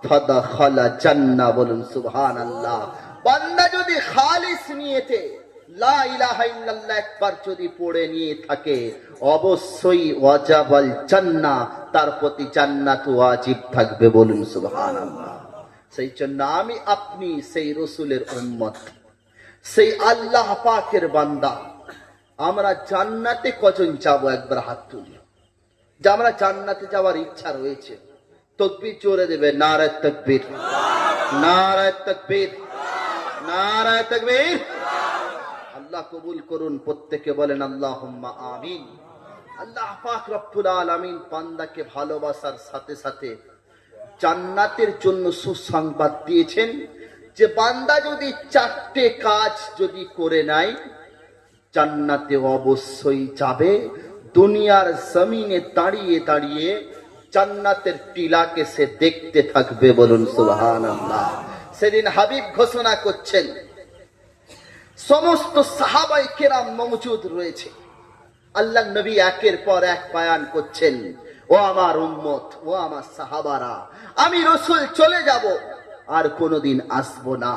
ফাদাখালা জান্নাহ। বলুন সুবহানাল্লাহ। বান্দা যদি খালিস নিয়তে লা ইলাহা ইল্লাল্লাহ একবার যদি পড়ে নিয়ে থাকে, অবশ্যই ওয়াজাবাল জান্নাহ, তার প্রতি জান্নাত ওয়াজিব থাকবে। বলুন সুবহানাল্লাহ। সেই জন্য আমি আপনি সেই রসুলের উম্মত, সেই আল্লাহ পাকের বান্দা। আমরা জান্নাতে কজন যাব? একবার হাত তুলি যে আমরা জান্নাতে যাওয়ার ইচ্ছা রয়েছে। তাকবীর জোরে দেবে, নারায়ে তাকবীর, নারায়ে তাকবীর, নারায়ে তাকবীর। আল্লাহ কবুল করুন, প্রত্যেকে বলেন আল্লাহুম্মা আমিন। আল্লাহ পাক রব্বুল আলামিন বান্দাকে ভালোবাসার সাথে সাথে জান্নাতের জন্য সুসংবাদ দিয়েছেন যে বান্দা যদি 4টে কাজ যদি করে নেয় জান্নাতে অবশ্যই যাবে। দুনিয়ার জমিনে দাঁড়িয়ে দাঁড়িয়ে জান্নাতের টিলাকে সে দেখতে থাকবে, বলুন সুবহানাল্লাহ। সেদিন হাবিব ঘোষণা করছেন, সমস্ত সাহাবায়ে কেরাম মওজুদ রয়েছে। আল্লাহ নবী একের পর এক বয়ান করছেন, ও আমার উম্মত, ও আমার সাহাবারা, আমি রাসূল চলে যাব, আর কোনোদিন আসবো না,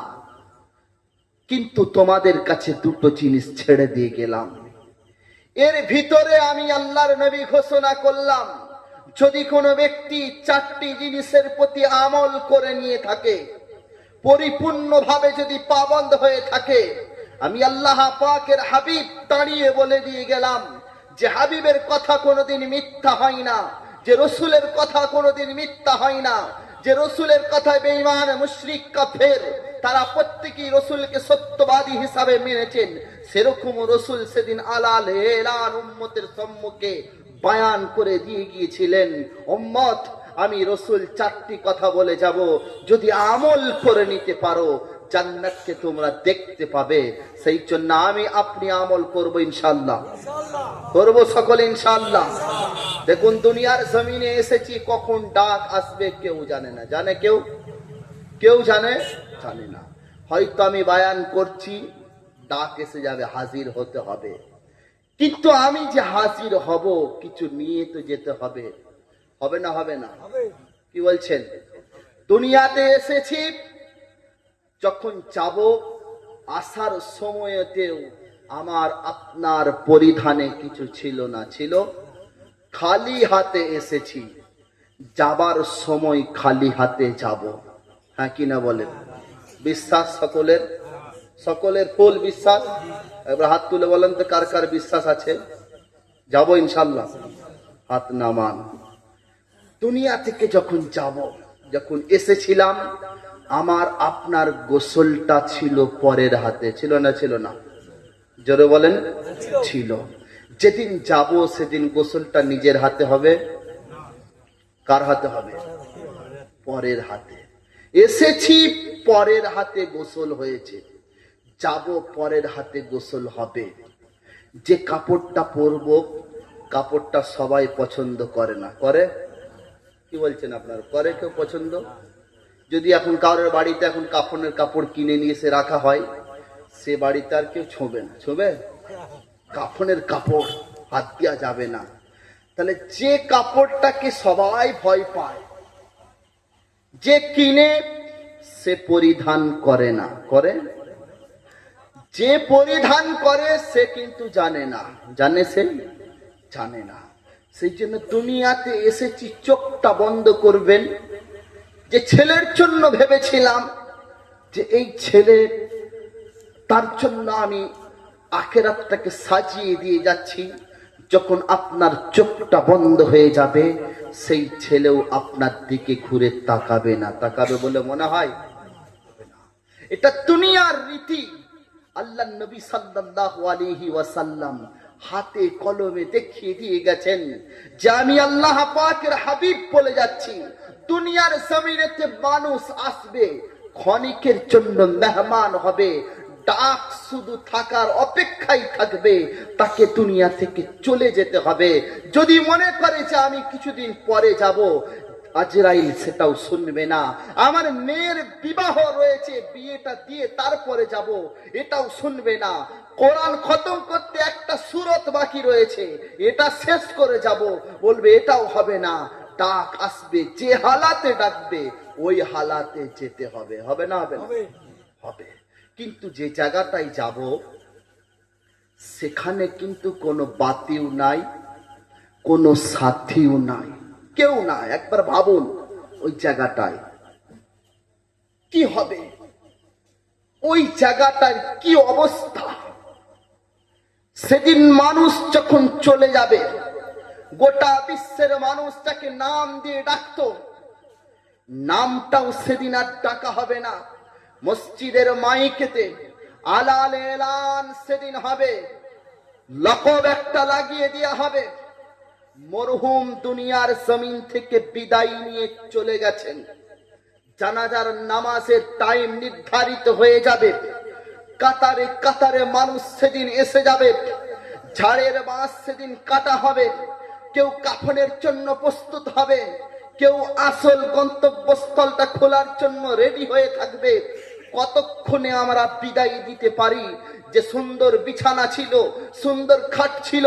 কিন্তু তোমাদের কাছে দুটো জিনিস ছেড়ে দিয়ে গেলাম। এর ভিতরে আমি আল্লাহর নবী ঘোষণা করলাম, যদি কোনো ব্যক্তি 4টি জিনিসের প্রতি আমল করে নিয়ে থাকে, পরিপূর্ণভাবে যদি পাবন্দ হয়ে থাকে, আমি আল্লাহ পাকের হাবিব দাঁড়িয়ে বলে দিয়ে গেলাম যে হাবিবের কথা কোনোদিন মিথ্যা হয় না, যে রসুলের কথা কোনোদিন মিথ্যা হয় না, যে রসুলের কথায় বেঈমান মুশরিক কাফের তারা প্রত্যেকেই রসুলকে সত্যবাদী হিসাবে মেনেছেন। সেরকম রসুল সেদিন আলাল এলান উম্মতের সম্মুখে বয়ান করে দিয়ে গিয়েছিলেন, উম্মত আমি রসুল 4টি কথা বলে যাব, যদি আমল করে নিতে পারো জান্নাতকে তোমরা দেখতে পাবে। সেই জন্য আমি আপনি আমল করব ইনশাআল্লাহ, করব সকলে ইনশাআল্লাহ। দেখুন দুনিয়ার জমিনে এসেছি, কখন ডাক আসবে কেউ জানে না। জানে কেউ? কেউ জানে? জানে না। হয়তো আমি বয়ান করছি, ডাক এসে যাবে, হাজির হতে হবে, কিন্তু আমি যে হাজির হব কিছু নিয়ে তো যেতে হবে, হবে না? হবে না? কি বলছেন? দুনিয়াতে এসেছি, যখন যাব আসার সময়তেও আমার আপনার পরিধানে কিছু ছিল না, ছিল খালি হাতে এসেছি, যাবার সময় খালি হাতে যাব। হ্যাঁ কি না বলেন? বিশ্বাস সকলের? সকলের ফুল বিশ্বাস? এবার হাত তুলে বলেন তো কার কার বিশ্বাস আছে যাব ইনশাআল্লাহ? হাত নামান। দুনিয়া থেকে যখন যাব, যখন এসেছিলাম আমার আপনার গোসলটা ছিল পরের হাতে, ছিল না? ছিল না? জোরে বলেন। ছিল। যেদিন যাব সেদিন গোসলটা নিজের হাতে হবে? কার হাতে হবে? পরের হাতে। এসেছি পরের হাতে গোসল হয়েছে, যাব পরের হাতে গোসল হবে। যে কাপড়টা পরব কাপড়টা সবাই পছন্দ করে না, করে? কি বলছেন আপনার? করে কেউ পছন্দ? যদি এখন কারোর বাড়িতে এখন কাফনের কাপড় কিনে নিয়ে এসে রাখা হয়, সে বাড়িতে আর কেউ ছোঁবে না। ছোঁবে? কাফনের কাপড় হাত দেওয়া যাবে না। তাহলে যে কাপড়টাকে সবাই ভয় পায়, যে কিনে সে পরিধান করে না, করে? যে পরিধান করে সে কিন্তু জানে না। জানে? সে জানে না। সেই জন্য দুনিয়াতে এসেছি, চোখটা বন্ধ করবেন। যে ছেলের জন্য ভেবেছিলাম যে এই ছেলে, তার জন্য আমি আখিরাতটাকে সাজিয়ে দিয়ে যাচ্ছি, যখন আপনার চোখটা বন্ধ হয়ে যাবে সেই ছেলেও আপনার দিকে ঘুরে তাকাবে না। তাকাবে বলে মনে হয়? এটা দুনিয়ার রীতি। আল্লাহ নবী সাল্লাল্লাহু আলাইহি ওয়াসাল্লাম হাতে কলমে দেখিয়ে দিয়ে গেছেন যে আমি আল্লাহ পাকের হাবিব বলে যাচ্ছি, দুনিয়ার জমিনেতে মানুষ আসবে, ক্ষণিকের জন্য মেহমান হবে, ডাক শুধু থাকার অপেক্ষায় থাকবে, তাকে দুনিয়া থেকে চলে যেতে হবে। যদি মনে করে যে আমি কিছুদিন পরে যাব, আজরাইল সেটাও শুনবে না। আমার মেয়ের বিবাহ রয়েছে, বিয়েটা দিয়ে তারপরে যাব, এটাও শুনবে না। কোরআন খতম করতে একটা সূরত বাকি রয়েছে, এটা শেষ করে যাব, বলবে এটাও হবে না। ডাক আসবে, যে হালাতে ডাকবে ওই হালাতে যেতে হবে। হবে না? হবে না? হবে। কিন্তু যে জায়গাটায় যাব সেখানে কিন্তু কোনো বাতিও নাই, কোনো সাথীও নাই, কেউ না। একবার ভাবুন ওই জায়গাটায় কি হবে, ওই জায়গাটার কি অবস্থা। সেদিন মানুষ যখন চলে যাবে, গোটা বিশ্বের মানুষ তাকে নাম দিয়ে ডাকতো, নামটাও সেদিন আর ডাকা হবে না। মসজিদের মাইকেতে আলাল এলান সেদিন হবে, লকব একটা লাগিয়ে দেওয়া হবে, মরহুম দুনিয়ার জমিন থেকে বিদায় নিয়ে চলে গেছেন। জানাজার নামাজের টাইম নির্ধারিত হয়ে যাবে, কাতারে কাতারে মানুষ সেদিন এসে যাবে, ঝাড়ের বাঁশ সেদিন কাটা হবে, কেউ কাফনের জন্য প্রস্তুত হবে, কেউ আসল গন্তব্যস্থলটা খোলার জন্য রেডি হয়ে থাকবে। কতক্ষণে আমরা বিদায় দিতে পারি? যে সুন্দর বিছানা ছিল, সুন্দর খাট ছিল,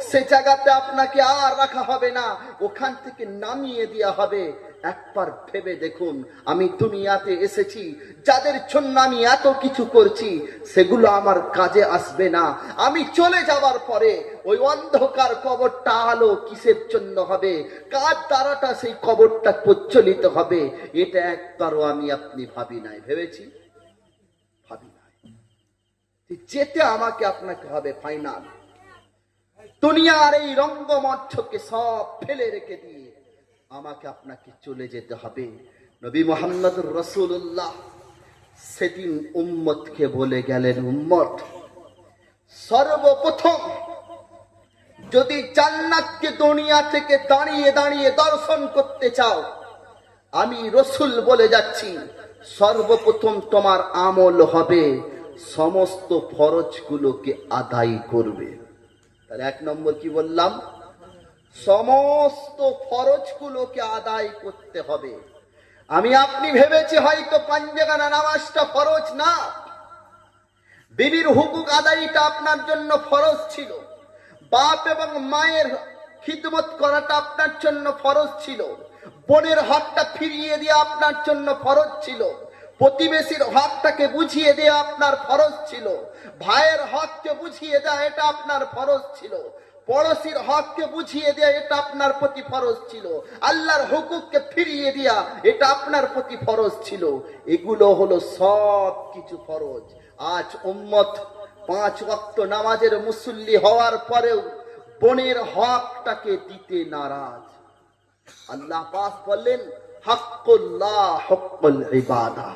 সে জায়গাতে আপনাকে আর রাখা হবে না, ওখান থেকে নামিয়ে দেওয়া হবে। একবার ভেবে দেখুন, আমি দুনিয়াতে এসেছি, যাদের জন্য আমি এত কিছু করছি, সেগুলো আমার কাজে আসবে না। আমি চলে যাবার পরে ওই অন্ধকার কবরটা আলো কিসের জন্য হবে? কার দ্বারাটা সেই কবরটা প্রজ্বলিত হবে? এটা একবারও আমি আপনি ভাবি নাই। ভেবেছি? ভাবি নাই। যেতে আমাকে আপনাকে হবে ফাইনাল। দুনিয়ার এই রঙ্গমঞ্চকে সব ফেলে রেখে দিয়ে আমাকে আপনাকে চলে যেতে হবে। নবী মুহাম্মদ রাসূলুল্লাহ সেদিন উম্মতকে বলে গেলেন, উম্মত, সর্বপ্রথম যদি জান্নাতকে দুনিয়া থেকে দাঁড়িয়ে দাঁড়িয়ে দর্শন করতে চাও, আমি রসুল বলে যাচ্ছি, সর্বপ্রথম তোমার আমল হবে সমস্ত ফরজগুলোকে আদায় করবে। তাহলে এক নম্বর কি বললাম? সমস্ত ফরজগুলোকে আদায় করতে হবে। আমি আপনি ভেবেছি হয়তো পাঞ্জাগানা নামাজটা ফরজ না, বিবির হুকুক আদায়টা আপনার জন্য ফরজ ছিল, বাপ এবং মায়ের খিদমত করাটা আপনার জন্য ফরজ ছিল, বোনের হকটা ফিরিয়ে দেওয়া আপনার জন্য ফরজ ছিল, প্রতিবেশীর হকটাকে বুঝিয়ে দেওয়া আপনার ফরজ ছিল, ভাইয়ের হককে বুঝিয়ে দেওয়া এটা আপনার ফরজ ছিল, পড়োশির হককে বুঝিয়ে দেয়া এটা আপনার প্রতি ফরজ ছিল, আল্লাহর হুকুককে ফিরিয়ে দেয়া এটা আপনার প্রতি ফরজ ছিল। এগুলো হলো সব কিছু ফরজ। আজ উম্মত 5 ওয়াক্ত নামাজের মুসল্লি হওয়ার পরেও বোনের হকটাকে দিতে নারাজ। আল্লাহ পাক বললেন, হাক্কুল্লাহ হক্কুল ইবাদা।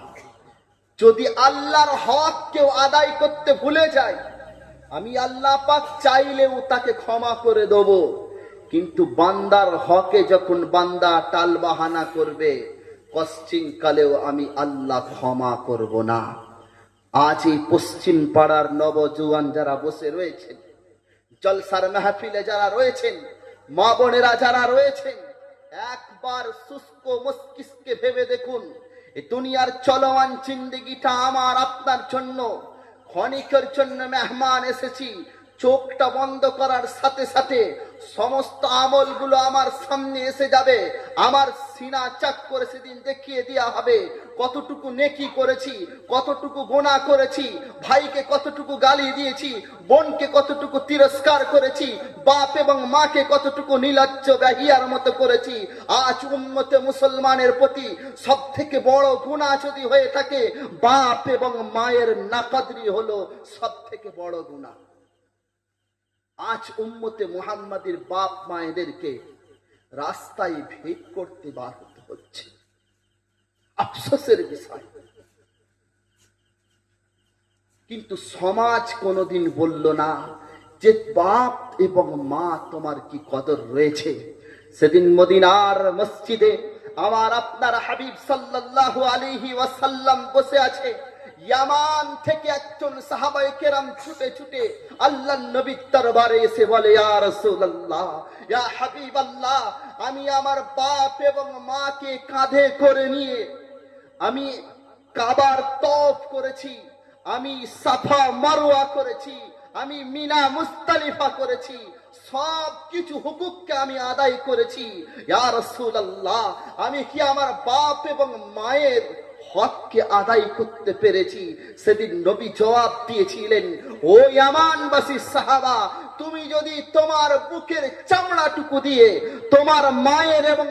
যদি আল্লাহর হক কেউ আদায় করতে ভুলে যায়, আমি আল্লাহ পাক চাইলেও তাকে ক্ষমা করে দেব, কিন্তু বান্দার হকে যখন বান্দা টালবাহানা করবে, পশ্চিম কালেও আমি আল্লাহ ক্ষমা করব না। আজ এই পশ্চিম পাড়ার নবজুয়ান যারা বসে রয়েছেন, জলসার মাহফিলে যারা রয়েছেন, মা বোনেরা যারা রয়েছেন, একবার শুষ্ক মস্তিষ্কে ভেবে দেখুন, এই দুনিয়ার চলমান জিন্দেগিটা আমার আপনার জন্য ক্ষণিকের জন্য মেহমান এসেছি। চোখটা বন্ধ করার সাথে সাথে সমস্ত আমলগুলো আমার সামনে এসে যাবে, আমার সিনা চাক করে সেদিন দেখিয়ে দেওয়া হবে কতটুকু নেকি করেছি, কতটুকু গুনাহ করেছি, ভাইকে কতটুকু গালি দিয়েছি, বোনকে কতটুকু তিরস্কার করেছি, বাপ এবং মাকে কতটুকু নির্লজ্জ বেহিয়ার মতো করেছি। আজ উম্মতে মুসলমানের প্রতি সব থেকে বড় গুনাহ যদি হয়ে থাকে, বাপ এবং মায়ের নাকাদরি হলো সব থেকে বড় গুনাহ। আজ উম্মতে মুহাম্মাদের বাপ মায়েদেরকে রাস্তায় ভিড় করতে বার হতে হচ্ছে, আফসোসের বিষয়। কিন্তু সমাজ কোনোদিন বলল না যে বাপ এবং মা তোমার কি কদর রয়েছে। সেদিন মদিনার মসজিদে আমার আপনার হাবিব সাল্লাল্লাহু আলাইহি ওয়াসাল্লাম বসে আছে। ইয়ামান থেকে একজন সাহাবায়ে কেরাম ছুটে ছুটে আল্লাহর নবীর দরবারে এসে বলে, ইয়া রাসূলুল্লাহ, ইয়া হাবিবাল্লাহ, আমি আমার বাপ এবং মাকে কাঁধে করে নিয়ে আমি কাবার তওয়াফ করেছি, আমি সাফা মারওয়া করেছি, আমি মিনা মুজদালিফা করেছি, সব কিছু হুকুককে আমি আদায় করেছি। ইয়া রাসূলুল্লাহ, আমি কি আমার বাপ এবং মায়ের হককে আদায় করতে পেরেছি? সেদিন নবী জবাব দিয়েছিলেন, ও ইয়ামানবাসী সাহাবা, তুমি যদি তোমার বুকের চামড়াটুকু দিয়ে তোমার মায়ের এবং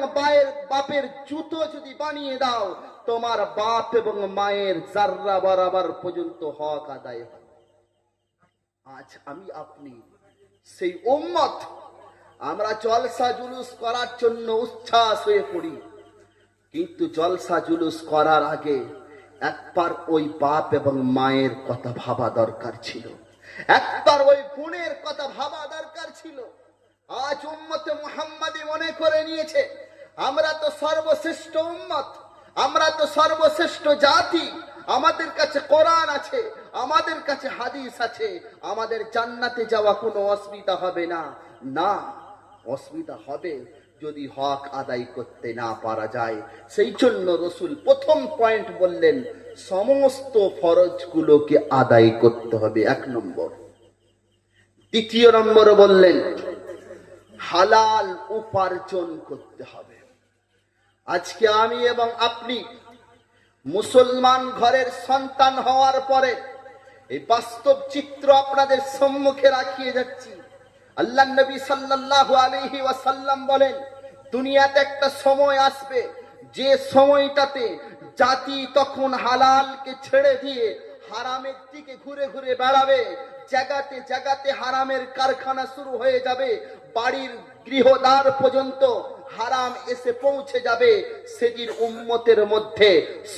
বাপের জুতো যদি বানিয়ে দাও, তোমার বাপ এবং মায়ের জাররা বরাবর পর্যন্ত হক আদায় হবে। আজ আমি আপনি সেই উম্মত, আমরা জলসা জুলুস করার জন্য উচ্ছ্বাস হয়ে পড়ি, কিন্তু জলসা জুলুস করার আগে একবার ওই বাপ এবং মায়ের কথা ভাবা দরকার ছিল, একবার ওই বোনের কথা ভাবা দরকার ছিল। আজ উম্মতে মুহাম্মাদি মনে করে নিয়েছে আমরা তো সর্বশ্রেষ্ঠ উম্মত, আমরা তো সর্বশ্রেষ্ঠ জাতি, আমাদের কাছে কোরআন আছে, আমাদের কাছে হাদিস আছে, আমাদের জান্নাতে যাওয়া কোনো অসুবিধা হবে না। না, অসুবিধা হবে যদি হক আদায় করতে না পারা যায়। সেই জন্য রসুল প্রথম পয়েন্ট বললেন সমস্ত ফরজগুলোকে আদায় করতে হবে, 1 নম্বর। দ্বিতীয় নম্বর বললেন হালাল উপার্জন করতে হবে। আজকে আমি এবং আপনি মুসলমান ঘরের সন্তান হওয়ার পরে এই বাস্তব চিত্র আপনাদের সম্মুখে রাখিয়ে যাচ্ছি। আল্লাহ নবী সাল্লাল্লাহু আলাইহি ওয়াসাল্লাম বলেন দুনিয়াতে একটা সময় আসবে যে সময়টাতে জাতি তখন হালালকে ছেড়ে দিয়ে হারামের দিকে ঘুরে ঘুরে বেড়াবে। জায়গাতে জায়গাতে হারামের কারখানা শুরু হয়ে যাবে, বাড়ির গৃহদ্বার পর্যন্ত হারাম এসে পৌঁছে যাবে। সেদিন উম্মতের মধ্যে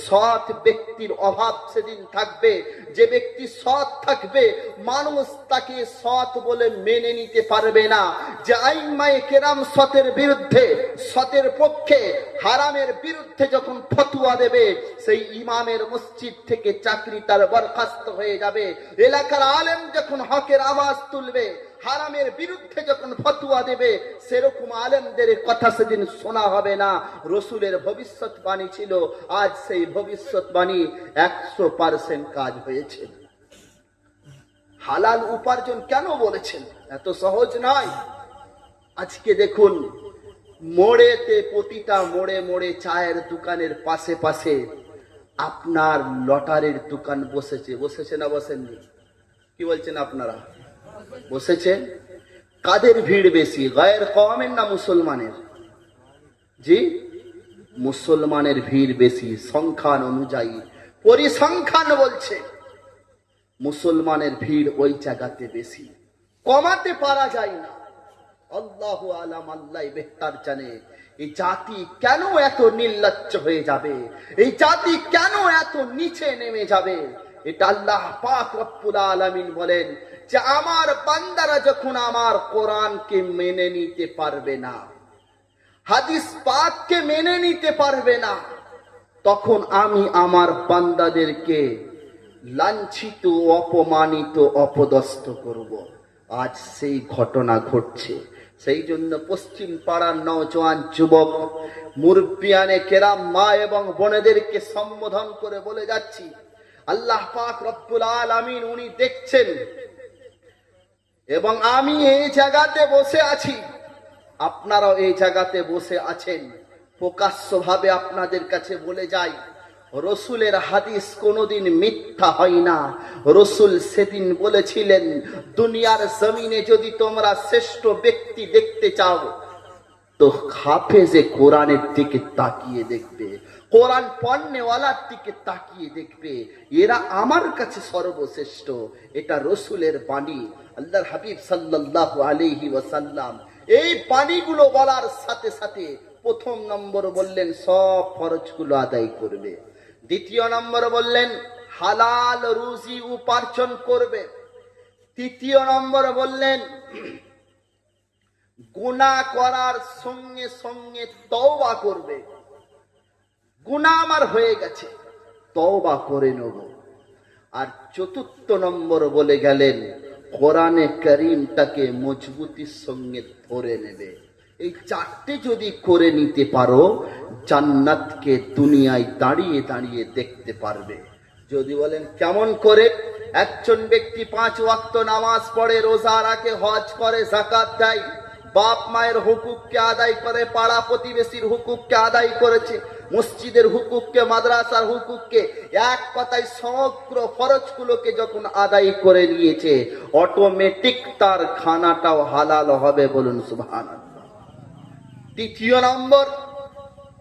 সৎ ব্যক্তির অভাব সেদিন থাকবে। যে ব্যক্তি সৎ থাকবে মানুষ তাকে সৎ বলে মেনে নিতে পারবে না। যে আইম্মায়ে কেরাম সতের বিরুদ্ধে, সতের পক্ষে, হারামের বিরুদ্ধে যখন ফতোয়া দেবে সেই ইমামের মসজিদ থেকে চাকরি তার বরখাস্ত হয়ে যাবে। এলাকার আলেম যখন হকের আওয়াজ তুলবে, হারামের বিরুদ্ধে যখন ফতোয়া দেবে সেরকম আলেমদের কথা সেদিন শোনা হবে না। রসুলের ভবিষ্যৎবাণী ছিল, আজ সেই ভবিষ্যৎবাণী 100% কাজ হয়েছে। হালাল উপার্জন কেন বলেছেন? এত সহজ নয়। আজকে দেখুন মোড়েতে, প্রতিটা মোড়ে মোড়ে চায়ের দোকানের পাশে পাশে আপনার লটারির দোকান বসেছে। বসেছে না বসেননি? কি বলছেন আপনারা? বসেছেন। কাদের ভিড় বেশি, গায়ের কওমের না মুসলমানের? জি, মুসলমানের ভিড় বেশি। সংখ্যান অনুযায়ী, পরিসংখ্যান বলছে মুসলমানের ভিড় ওই জায়গাতে বেশি, কমাতে পারা যায় না। আল্লাহু আলাম, আল্লাহ বেহতার জানে এই জাতি কেন এত নির্লজ্জ হয়ে যাবে, এই জাতি কেন এত নিচে নেমে যাবে। এটা আল্লাহ পাক রব্বুল আলামিন বলেন যে আমার বান্দারা যখন আমার কোরআনকে মেনে নিতে পারবে না, হাদিস পাককে মেনে নিতে পারবে না, তখন আমি আমার বান্দাদেরকে লাঞ্ছিত, অপমানিত, অপদস্থ করব। আজ সেই ঘটনা ঘটছে। সেই জন্য পশ্চিম পাড়ার নওজোয়ান যুবক মুরব্বিয়ানে কেরাম মা এবং বোনেদেরকে সম্বোধন করে বলে যাচ্ছি আল্লাহ পাক রব্বুল আলামিন উনি দেখছেন এবং আমি এই জায়গাতে বসে আছি, আপনারাও এই জায়গাতে বসে আছেন। প্রকাশ্যভাবে আপনাদের কাছে বলে যাই রসুলের হাদিস কোনোদিন মিথ্যা হয় না। রসুল সেদিন বলেছিলেন দুনিয়ার জমিনে যদি তোমরা শ্রেষ্ঠ ব্যক্তি দেখতে চাও তো হাফেজে কোরআনের দিকে তাকিয়ে দেখবে, কোরআন পড়নেওয়ালার দিকে তাকিয়ে দেখবে, এরা আমার কাছে সর্বশ্রেষ্ঠ। এটা রসুলের বাণী। আল্লাহর হাবিব সাল্লাল্লাহু আলাইহি ওয়াসাল্লাম এই বাণীগুলো বলার সাথে সাথে প্রথম নম্বর বললেন সব ফরজগুলো আদায় করবে। দ্বিতীয় নম্বর বললেন হালাল রুজি উপার্জন করবে। তৃতীয় নম্বর বললেন গুনাহ করার সঙ্গে সঙ্গে তওবা করবে। গুনাহ আমার হয়ে গেছে, তওবা করে নেব। আর চতুর্থ নম্বর বলে গেলেন কোরআনে কারীমটাকে মজবুতির সঙ্গে ধরে নেবে। এই চারটে যদি করে নিতে পারো জান্নাতকে দুনিয়ায় দাঁড়িয়ে দাঁড়িয়ে দেখতে পারবে। যদি বলেন কেমন করে? একজন ব্যক্তি 5 ওয়াক্ত নামাজ পড়ে, রোজা রাখে, হজ করে, যাকাত দেয়, বাপ মায়ের হুকুককে আদায় করে, পাড়া প্রতিবেশীর হুকুককে আদায় করেছে, মসজিদের হুকুককে, মাদ্রাসার হুকুককে, এক কথায় সমগ্র ফরজগুলোকে যখন আদায় করে নিয়েছে অটোমেটিক তার খানাটাও হালাল হবে। বলুন সুবহানাল্লাহ। তৃতীয় নম্বর,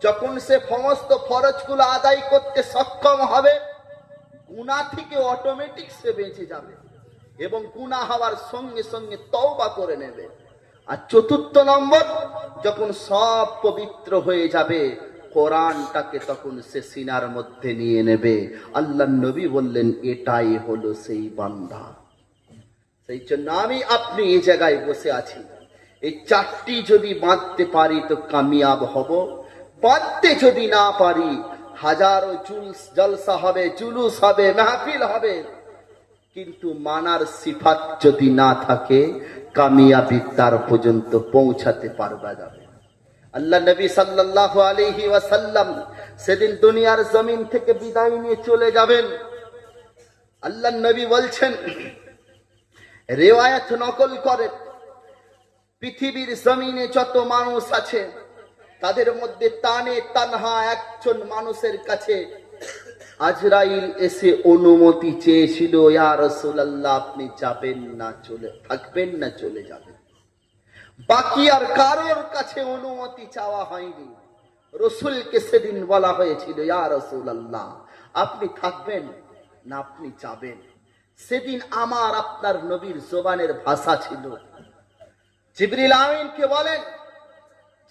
যখন সে সমস্ত ফরজগুলো আদায় করতে সক্ষম হবে গুনাহ থেকে অটোমেটিক সে বেঁচে যাবে এবং গুনাহ হওয়ার সঙ্গে সঙ্গে তওবা করে নেবে। আর চতুর্থ নম্বর, যখন সব পবিত্র হয়ে যাবে কোরআনটাকে তখন সে সিনার মধ্যে নিয়ে নেবে। আল্লাহ নবী বললেন এটাই হলো সেই বান্দা। সেই জন্য আমি আপনি এই জায়গায় বসে আছি, এই চারটি যদি বাঁধতে পারি তো কামিয়াব হব। বাঁধতে যদি না পারি, হাজারো জলসা হবে, জুলুস হবে, মাহফিল হবে, কিন্তু মানার সিফাত যদি না থাকে কামিয়াবি তার পর্যন্ত পৌঁছাতে পারবা যাবে। আল্লাহ নবী সাল্লাল্লাহু আলাইহি ওয়াসাল্লাম সেদিন দুনিয়ার জমিন থেকে বিদায় নিয়ে চলে যাবেন। আল্লাহ নবী বলছেন, রিওয়ায়াত নকল করে, পৃথিবীর জমিনে যত মানুষ আছে তাদের মধ্যে তানে তানহা একজন মানুষের কাছে আজরাইল এসে অনুমতি চেয়েছিল, ইয়া রাসূলুল্লাহ আপনি যাবেন না, চলে থাকবেন না, চলে যাবেন। বাকি আর কারোর কাছে অনুমতি চাওয়া হয়নি। রাসূলকে সেদিন বলা হয়েছিল, ইয়া রাসূলুল্লাহ আপনি থাকবেন না আপনি যাবেন। সেদিন আমার আপনার নবীর জবানের ভাষা ছিল। জিবরিল আমিনকে বলেন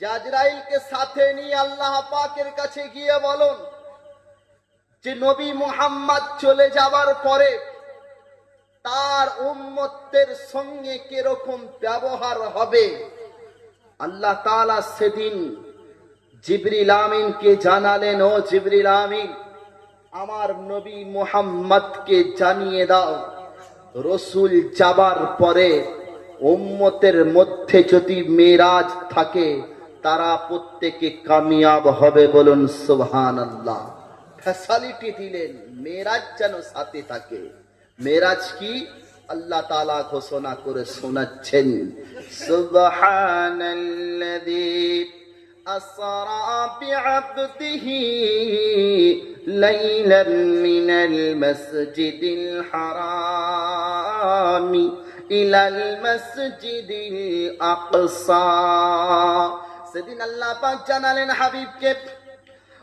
যে আজরাইলকে সাথে নিয়ে আল্লাহ পাকের কাছে গিয়ে বলুন যে নবী মুহাম্মদ চলে যাবার পরে তার উম্মতের সঙ্গে কিরকম ব্যবহার হবে। আল্লাহ তাআলা সেদিন জিবরিল আমিনকে জানালেন, ও জিবরিল আমিন আমার নবী মুহাম্মদকে জানিয়ে দাও, রাসূল যাবার পরে উম্মতের মধ্যে যদি মেরাজ থাকে তারা প্রত্যেকে কামিয়াব হবে। বলুন সুবহানাল্লাহ। ফ্যাসিলিটি দিলেন মেরাজ যেন সাথে থাকে। মেরাজ কি আল্লাহ তাআলা ঘোষণা করে শোনাচ্ছেন, সুবহানাল্লাযী আসরা বিআবদিহি লাইলান মিনাল মাসজিদিল হারামি ইলাল মাসজিদিল আকসা। সেদিন আল্লাহ পাক জানালেন হাবিবকে,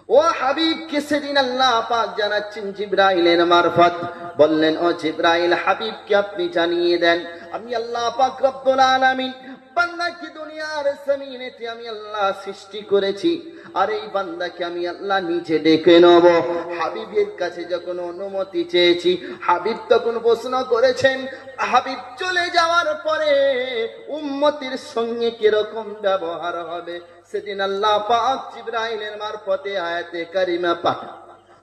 ও হাবিবকে সেদিন আল্লাহ পাক জানাচ্ছেন জিবরাইলের মারফত, বললেন ও জিবরাইল হাবিবকে আপনি জানিয়ে দেন আমি আল্লাহ পাক রব্বুল আলামিন বান্দাকে দুনিয়ার জমিনেতে আমি আল্লাহ সৃষ্টি করেছি, আর এই বান্দাকে আমি আল্লাহ নিজে ডেকে নেব। হাবিবের কাছে যখন অনুমতি চেয়েছি, হাবিব তখন প্রশ্ন করেছেন হাবিব চলে যাওয়ার পরে উম্মতের সঙ্গে কিরকম ব্যবহার হবে। সেদিন আল্লাহ পাক জিবরাইলের মারফতে আয়াতে কারিমা পাঠ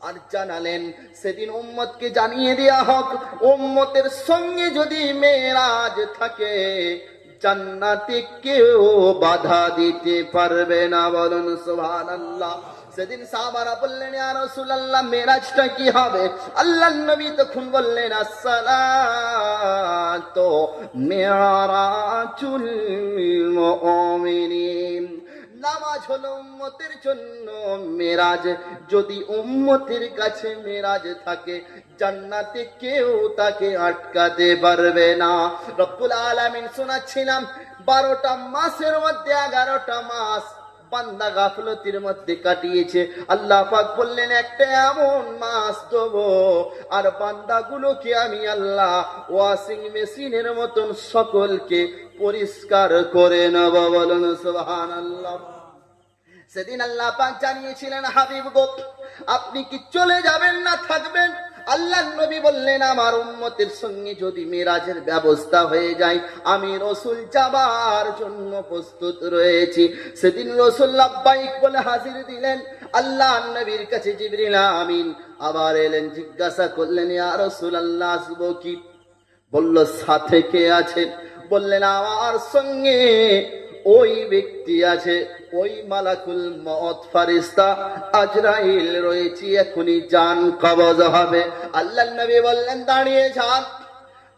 আর জানালেন, সেদিন উম্মতকে জানিয়ে দেয়া হোক উম্মতের সঙ্গে যদি মেরাজ থাকে জান্নাতে কেউ বাধা দিতে পারবে না। বলুন সুবহানাল্লাহ। সেদিন সাহাবারা বললেন, ইয়া রাসূলুল্লাহ মেরাজটা কি হবে? আল্লাহর নবী তখন বললেন, আসসালাতু মিরাজুল মুমিনিন, নামাজ হলো উম্মতের জন্য মেরাজ। যদি উম্মতের কাছে মেরাজ থাকে জান্নাতে কেউ তাকে আটকাতে পারবে না। রব্বুল আলামিন শোনাচ্ছিলাম 12টা মাসের মধ্যে 11টা মাস বান্দা গাফলতির মধ্যে কাটিয়েছে। আল্লাহ পাক বললেন একটা এমন মাস দেবো আর বান্দাগুলোকে আমি আল্লাহ ওয়াশিং মেশিনের মতন সকলকে পরিষ্কার করে নেব। বলুন সুবহানাল্লাহ। সেদিন আল্লাহ পাক জানিয়েছিলেন হাবিব গো আপনি কি চলে যাবেন না থাকবেন? আল্লাহ নবী বললেন আমার উম্মতের সঙ্গে যদি মেরাজের ব্যবস্থা হয়ে যায় আমি রাসূল যাবার জন্য প্রস্তুত রয়েছি। সেদিন রাসূল লাব্বাইক বলে হাজির দিলেন। আল্লাহ নবীর কাছে জিবরিল আমিন আবার এলেন, জিজ্ঞাসা করলেন ইয়া রাসূলুল্লাহ আসবো কি? বলল সাথে কে আছে? বললেন আমার সঙ্গে ওই ব্যক্তি আছে, ওই মালাকুল মউত ফেরেশতা আজরাইল রয়েছে, এখনই জান কবজ হবে। আল্লাহর নবী বললেন দাঁড়িয়ে যান।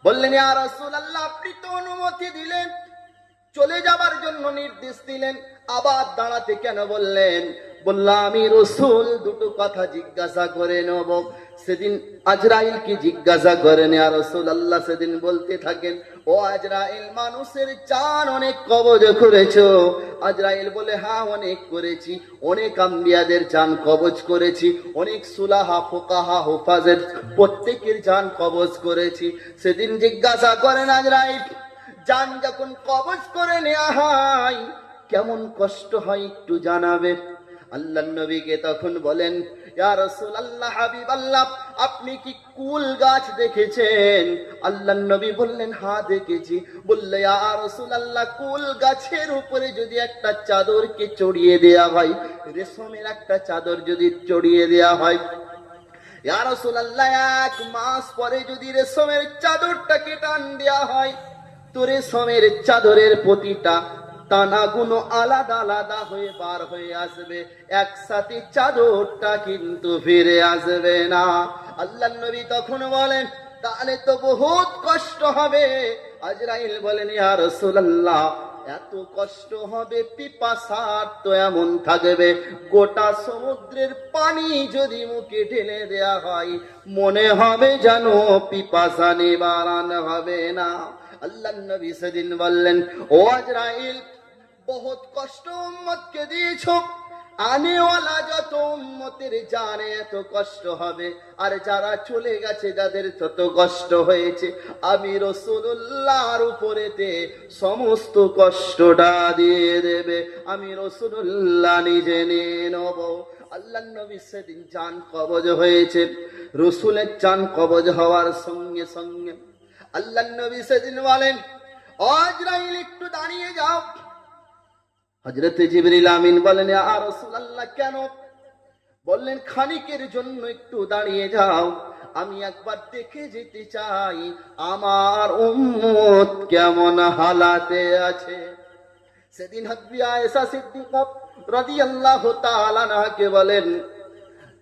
বললেন ইয়া রাসূলুল্লাহ আপনি তো অনুমতি দিলেন, চলে যাবার জন্য নির্দেশ দিলেন, আবার দাঁড়াতে কেন বললেন? বললাম আমি রাসূল দুটো কথা জিজ্ঞাসা করে নেব। সেদিন আজরাইল কি জিজ্ঞাসা করেন ইয়া রাসূলুল্লাহ? সেদিন বলতে থাকেন ও আজরাইল মানুষের জান অনেক কবজ করেছো? আজরাইল বলে হ্যাঁ অনেক করেছি, অনেক আম্বিয়াদের জান কবজ করেছি, অনেক সুলাহা ফুকাহা হুফাজের প্রত্যেকের জান কবজ করেছি। সেদিন জিজ্ঞাসা করেন আজরাইল জান যখন কবজ করে নেওয়া হয় কেমন কষ্ট হয় একটু জানাবে? আল্লাহর নবীকে তখন বলেন, ইয়া রাসূলুল্লাহ, হাবিবাল্লাহ, আপনি কি কুল গাছ দেখেছেন? আল্লাহর নবী বললেন, হ্যাঁ দেখেছি। বললে, ইয়া রাসূলুল্লাহ, কুল গাছের উপরে যদি একটা চাদরকে চড়িয়ে দেয়া হয়, রেশমের একটা চাদর যদি চড়িয়ে দেয়া হয়, ইয়া রাসূলুল্লাহ, 1 মাস পরে যদি রেশমের চাদরটাকে টান দেয়া হয়, তো রেশমের চাদরের প্রতিটা টানাগুলো আলাদা আলাদা হয়ে বার হয়ে আসবে, একসাথে চাদরটা কিন্তু ফিরে আসবে না। আল্লাহর নবী তখন বলেন, তাহলে তো বহুত কষ্ট হবে। আজরাইল বলেন, ইয়া রাসূলুল্লাহ, এত কষ্ট হবে, পিপাসার তো এমন থাকবে, গোটা সমুদ্রের পানি যদি মুখে ঢেলে দেয়া হয়, মনে হবে যেন পিপাসা নিবারণ হবে না। আল্লাহর নবী সেদিন বললেন, ও আজরাইল, বহুত কষ্ট উম্মতকে দিয়েছো, আনেওয়ালা যত উম্মতের জানে এত কষ্ট হবে, আর যারা চলে গেছে যাদের তত কষ্ট হয়েছে, আমি রাসূলুল্লাহর উপরেতে সমস্ত কষ্টটা দিয়ে দেবে, আমি রাসূলুল্লাহ নিজে নিয়ে নেব। আল্লাহর নবী সেদিন জান কবজ হয়েছে। রাসূলের জান কবজ হওয়ার সঙ্গে সঙ্গে আল্লাহর নবী সেদিন বলেন, আজরাইল একটু দাঁড়িয়ে যাও। হযরত জিবরিল আমিন বলেন, ইয়া রাসূলুল্লাহ, কেন? বললেন, খানিকের জন্য একটু দাঁড়িয়ে যাও, আমি একবার দেখে যেতে চাই আমার উম্মত কেমন হালাতে আছে। সেদিন হযরত আয়েশা সিদ্দিকা রাদিয়াল্লাহু তাআলা আনহাকে বলেন,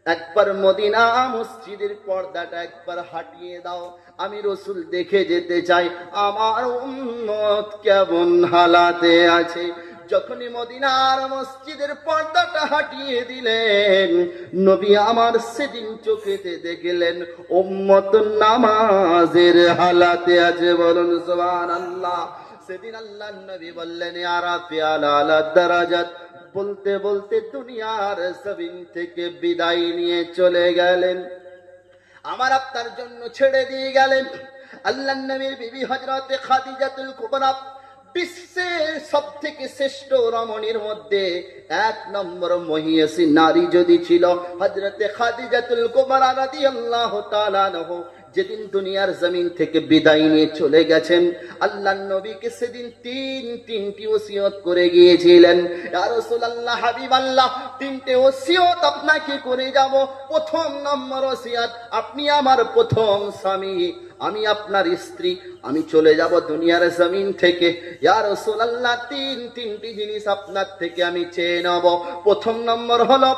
একবার মদিনা মসজিদের পর্দাটা একবার হাটিয়ে দাও, আমি রাসূল দেখে যেতে চাই আমার উম্মত কেমন হালাতে আছে। যখনই মদিনার মসজিদের পর্দাটা হাটিয়ে দিলেন, নবী আমার সেদিন চোখেতে দেখলেন উম্মত নামাজের হালাতে আছে। বলুন সুবহানাল্লাহ। সেদিন আল্লাহর নবী বললেন, ইয়া রাফিআল আলা দারাজাত, বলতে বলতে দুনিয়ার জমিন থেকে বিদায় নিয়ে চলে গেলেন, আমার আপনার জন্য ছেড়ে দিয়ে গেলেন। আল্লাহর নবীর বিবি হযরতে খাদিজাতুল কুবরা, বিশ্বের সব থেকে শ্রেষ্ঠ রমণীর মধ্যে 1 নম্বর মহিয়সী নারী যদি ছিল, হযরতে খাদিজাতুল কুবরা রাদিয়াল্লাহু তাআলা আনহা যেদিন দুনিয়ার জমিন থেকে বিদায় নিয়ে চলে গেছেন, আল্লাহর নবীকে সেদিন তিনটি ওসিয়ত করে গিয়েছিলেন। ইয়া রাসূলুল্লাহ, হাবিবাল্লাহ, 3টে ওসিয়ত আপনাকে করে যাব। প্রথম নম্বর ওসিয়ত, আপনি আমার প্রথম স্বামী, আমি আপনার স্ত্রী, আমি চলে যাব দুনিয়ার জমিন থেকে। ইয়া রাসূলুল্লাহ, তিনটি জিনিস আপনার থেকে আমি চেয়ে নেব। প্রথম নম্বর হলো,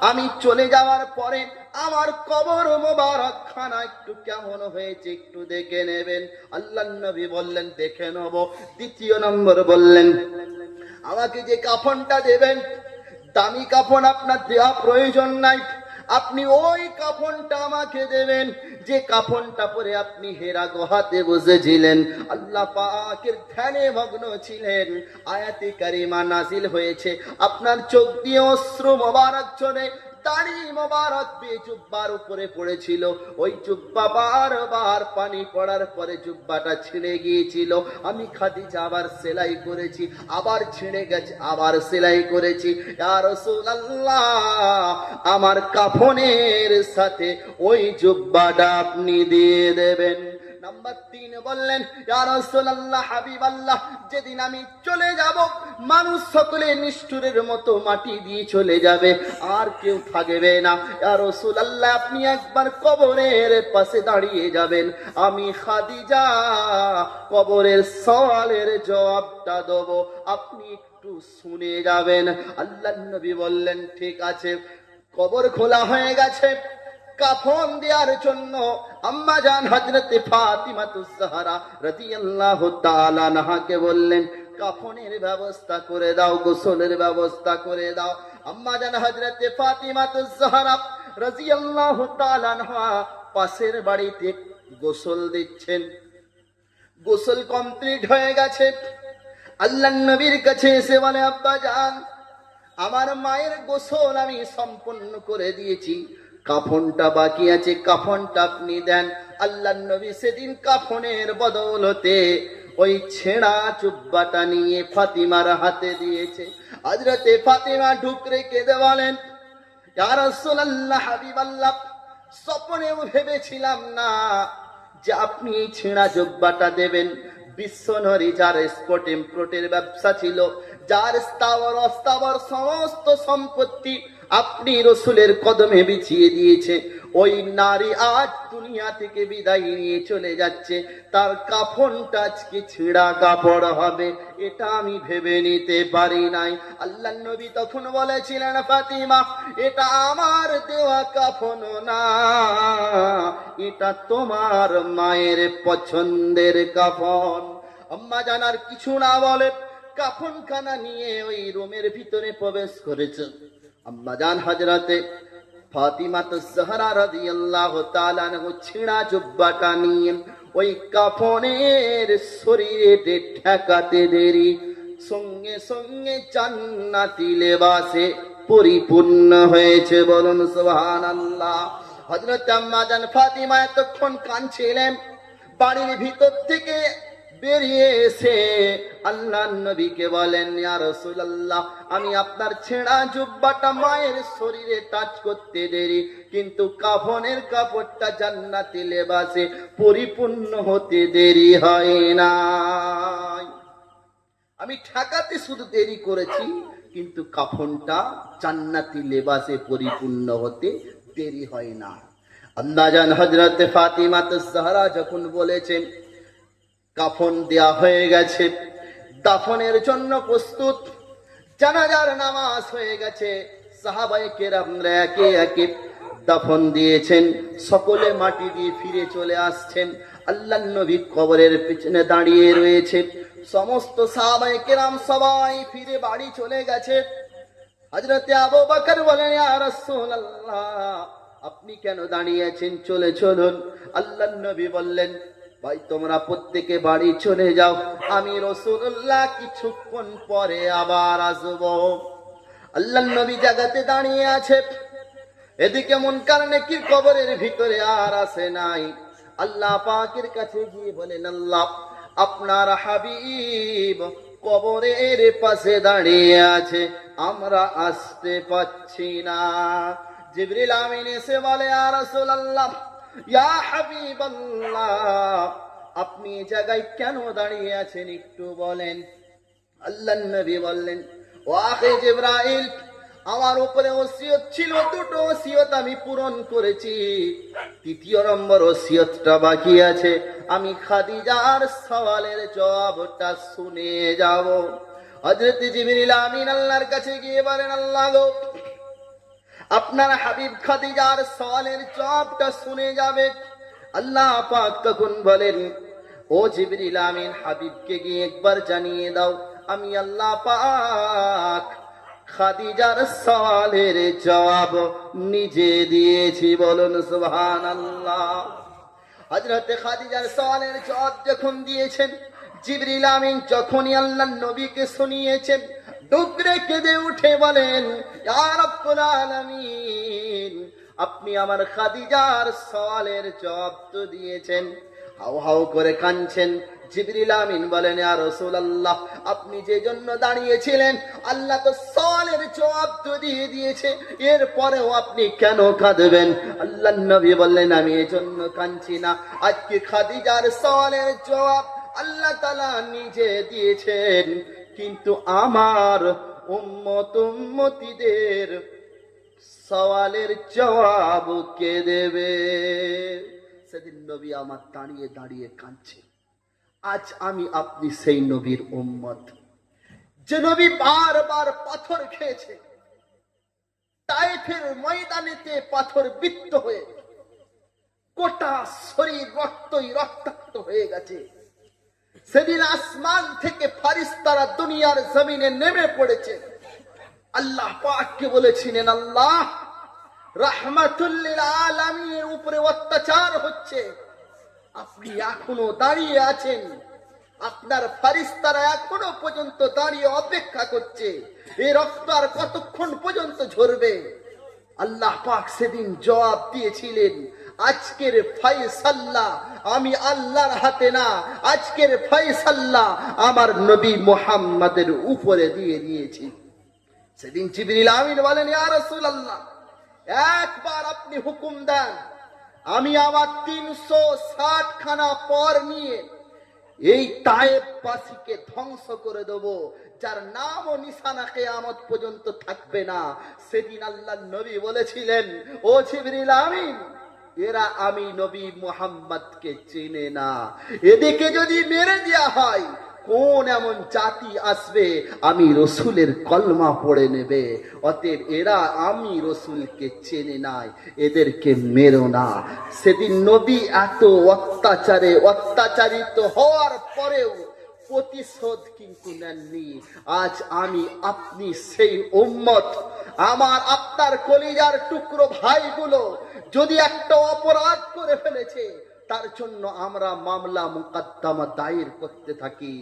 আমি চলে যাওয়ার পরে আমার কবর মোবারক খানা একটু কেমন হয়েছে একটু দেখে নেবেন। আল্লাহর নবী বললেন, দেখে নেব। দ্বিতীয় নম্বর বললেন, আমাকে যে কাফনটা দেবেন, দামি কাফন আপনার দেওয়া প্রয়োজন নাই, আপনি ওই কাফনটা আমাকে দেবেন যে কাফনটা পরে আপনি হেরা গুহাতে বসেছিলেন, আল্লাহ পাকের ধ্যানে মগ্ন ছিলেন, আয়াতে কারিমা নাজিল হয়েছে, আপনার চোখ দিয়ে অশ্রু মোবারক ঝরে, দাড়ি মোবারক দিয়ে জুব্বার উপরে পড়েছিল, ওই জুব্বা বারবার পানি পড়ার পরে জুব্বাটা ছিঁড়ে গিয়েছিল, আমি খাদিজা আবার সেলাই করেছি, আবার ছিঁড়ে গেছে, আবার সেলাই করেছি। ইয়া রাসূলুল্লাহ, আমার কাফনের সাথে ওই জুব্বাটা আপনি দিয়ে দেবেন। নাম্বার 3 বললেন, ইয়া রাসূলুল্লাহ, হাবিবাল্লাহ, যেদিন আমি চলে যাব, মানুষ সকলে নিষ্ঠুরের মতো মাটি দিয়ে চলে যাবে, আর কেউ থাকবে না। ইয়া রাসূলুল্লাহ, আপনি একবার কবরের পাশে দাঁড়িয়ে যাবেন, আমি খাদিজা কবরের সওয়ালের জবাবটা দেব, আপনি একটু শুনে যাবেন। আল্লাহর নবী বললেন, ঠিক আছে। কবর খোলা হয়ে গেছে। কাফন দেওয়ার জন্য আম্মা জান হযরতে ফাতিমাতুজ জাহরা রাদিয়াল্লাহু তাআলা আনহাকে বললেন, কাফনের ব্যবস্থা করে দাও, গোসলের ব্যবস্থা করে দাও। আম্মা জান হযরতে ফাতিমাতুজ জাহরা রাদিয়াল্লাহু তাআলা আনহা পাশের বাড়িতে গোসল দিচ্ছেন। গোসল কমপ্লিট হয়ে গেছে। আল্লাহর নবীর কাছে এসে বলে, আব্বা জান, আমার মায়ের গোসল আমি সম্পূর্ণ করে দিয়েছি, কাফনটা বাকি আছে, কাফনটা আপনি দেন। আল্লাহর নবী সেদিন কাফনের বদৌলতে ওই ছেঁড়া জুব্বাটা নিয়ে ফাতিমার হাতে দিয়েছে। হযরতে ফাতিমা ঢুকরে কেঁদে বলেন, ইয়া রাসূলুল্লাহ, হাবিবাল্লাহ, স্বপ্নেও ভেবেছিলাম না যে আপনি এই ছেঁড়া জুব্বাটা দেবেন। বিশ্বনবী যার স্পট ইম্পোর্টের ব্যবসা ছিল, যার স্থাবর অস্থাবর সমস্ত সম্পত্তি আপনি রসুলের কদমে বিছিয়ে দিয়েছে, ওই নারী আজ দুনিয়া থেকে বিদায় নিয়ে চলে যাচ্ছে, তার কাফনটা আজকে ছেঁড়া কাপড় হবে, এটা আমি ভেবে নিতে পারি নাই। আল্লাহ নবী তখন বলেছিলেন, ফাতিমা, এটা আমার দেওয়া কাফন না, এটা তোমার মায়ের পছন্দের কাফন। আম্মা জানার কিছু না বলে কাফনখানা নিয়ে ওই রুমের ভিতরে প্রবেশ করেছে। আম্মা জান হযরতে ফাতিমা তাজহরা রাদিয়াল্লাহু তাআলা আনহা ছিঁড়া জুব্বাটা নিয়ে ওই কাফনের শরীরে ঠেকাতে দেরি, সঙ্গে সঙ্গে জান্নাতি লেবাসে পরিপূর্ণ হয়েছে। বলুন সুবহানাল্লাহ। হযরত আম্মা জান ফাতিমা এতক্ষণ কাঁদছিলেন, বাড়ির ভিতর থেকে বেরিয়ে এসে আল্লাহর নবীকে বলেন, ইয়া রাসূলুল্লাহ, আমি আপনার ছেঁড়া জুব্বাটা মায়ের শরীরে টাচ করতে দেরি, কিন্তু কাফনের কাপড়টা জান্নাতি লেবাসে পরিপূর্ণ হতে দেরি হয় না। আমি ঠেকাতে শুধু দেরি করেছি, কিন্তু কাফনটা জান্নাতি লেবাসে পরিপূর্ণ হতে দেরি হয় না। আম্মা জান হযরত ফাতিমা তাজহরা যখন বলেছেন কাফন দেয়া হয়ে গেছে, দাফনের জন্য প্রস্তুত, জানাজার নামাজ হয়ে গেছে, সাহাবায়ে কেরামরা একে একে দাফন দিয়েছেন, সকলে মাটি দিয়ে ফিরে চলে আসছেন। আল্লাহর নবী কবরের পিছনে দাঁড়িয়ে রয়েছে, সমস্ত সাহাবায়ে কেরাম সবাই ফিরে বাড়ি চলে গেছে। হযরতে আবু বকর বলেন, ইয়া রাসূলুল্লাহ, আপনি কেন দাঁড়িয়ে আছেন, চলে চলুন। আল্লাহর নবী বললেন, ভাই তোমরা প্রত্যেকে বাড়ি চলে যাও, আমি রাসূলুল্লাহ কিছুক্ষণ পরে আবার আসব। আল্লাহর নবী জায়গাতে দাঁড়িয়ে আছে, এদিকে মুনকার নেকির কবরের ভিতরে আর আসে নাই। আল্লাহ পাকের কাছে গিয়ে বলেন, আল্লাহ, আপনার হাবিব কবরের পাশে দাঁড়িয়ে আছে, আমরা আসতে পাচ্ছি না। জিবরিল আমিন এসে বলে, ইয়া রাসূলুল্লাহ, ইয়া হাবিবাল্লাহ, আপনি এই জায়গায় কেন দাঁড়িয়ে আছেন একটু বলেন। আল্লাহর নবী বললেন, ও আখি জিবরাইল, আমার উপরে ওসিয়ত ছিল, দুটো ওসিয়ত আমি পূরণ করেছি, তৃতীয় নম্বর ওসিয়তটা বাকি আছে, আমি খাদিজার সওয়ালের জবাবটা শুনে যাব। হযরত জিবরিল আমিন আল্লাহর কাছে গিয়ে বলেন, আল্লাহ গো, আপনার হাবিব খাদিজার সওয়ালের জবাবটা শুনে যাবে। আল্লাহ পাক তখন বলেন, ও জিবরিল আমিন, হাবিবকে গিয়ে একবার জানিয়ে দাও, আমি আল্লাহ পাক খাদিজার সওয়ালের জবাব নিজে দিয়েছি। বলুন সুবহানাল্লাহ। হযরতে খাদিজার সওয়ালের জবাব যখন দিয়েছেন, জিবরিল আমিন যখনই আল্লাহর নবীকে শুনিয়েছেন, ডুকরে কেঁদে উঠে বলেন, ইয়া রাব্বুল আলামিন, আপনি আমার খাদিজার সওয়ালের জবাব তো দিয়েছেন। হাউ হাউ করে কাঁদছেন। জিবরিল আমিন বলেন, ইয়া রাসূলুল্লাহ, আপনি যে জন্য দাঁড়িয়েছিলেন, আল্লাহ তো সওয়ালের জবাব তো দিয়ে দিয়েছে, এরপরেও আপনি কেন কাঁদবেন? আল্লাহর নবী বললেন, আমি এজন্য কাঁদছি না, আজকে খাদিজার সওয়ালের জবাব আল্লাহ তাআলা নিজে দিয়েছেন, কিন্তু আমার উম্মতিদের সওয়ালের জবাব কে দেবে? সেদিন নবী আমার দাঁড়িয়ে দাঁড়িয়ে কাঁদছে। আজ আমি আপনি সেই নবীর উম্মত, যে নবী বারবার পাথর খেয়েছে, তায়েফের ময়দানেতে পাথর বিদ্ধ হয়ে গোটা শরীর রক্তই রক্তাক্ত হয়ে গেছে। সেদিন আসমান থেকে ফারিস্তারা দুনিয়ার জমিনে নেমে পড়েছে। আল্লাহ পাককে বলেছিলেন, আল্লাহ, রাহমাতুল লিল আলামিনের উপরে অত্যাচার হচ্ছে, আপনি এখনো দাঁড়িয়ে আছেন, আপনার ফারিস্তারা এখনো পর্যন্ত দাঁড়িয়ে অপেক্ষা করছে, এই রক্ত আর কতক্ষণ পর্যন্ত ঝরবে? আল্লাহ পাক সেদিন জবাব দিয়েছিলেন, আজকের ফয়সালা আমি আল্লাহর হাতে না, আজকের ফয়সালা আমার নবী মুহাম্মাদের উপরে দিয়ে দিয়েছি। সেদিন জিবরিল আমিন বলেন, ইয়া রাসূলুল্লাহ, একবার আপনি হুকুম দেন, আমি আমার 360 খানা পর নিয়ে এই তায়েববাসীকে ধ্বংস করে দেব, যার নাম ও নিশানা কিয়ামত পর্যন্ত থাকবে না। সেদিন আল্লাহর নবী বলেছিলেন, ও জিবরিল আমিন, এরা আমি নবী মুহাম্মদকে চেনে না, এদিকে যদি মেরে দেওয়া হয় কোন এমন জাতি আসবে আমি রসুলের কলমা পড়ে নেবে। অতএব এরা আমি রসুলকে চেনে নাই, এদেরকে মেরো না। সেদিন নবী এত অত্যাচারিত হওয়ার পরেও প্রতিশোধ কিন্তু নেননি। আজ আমি আপনি সেই উম্মত, আমার আপনার কলিজার টুকরো ভাইগুলো যদি একটা অপরাধ করে ফেলেছে, তার জন্য আমরা মামলা মুকদ্দমা দায়ের করতে থাকি।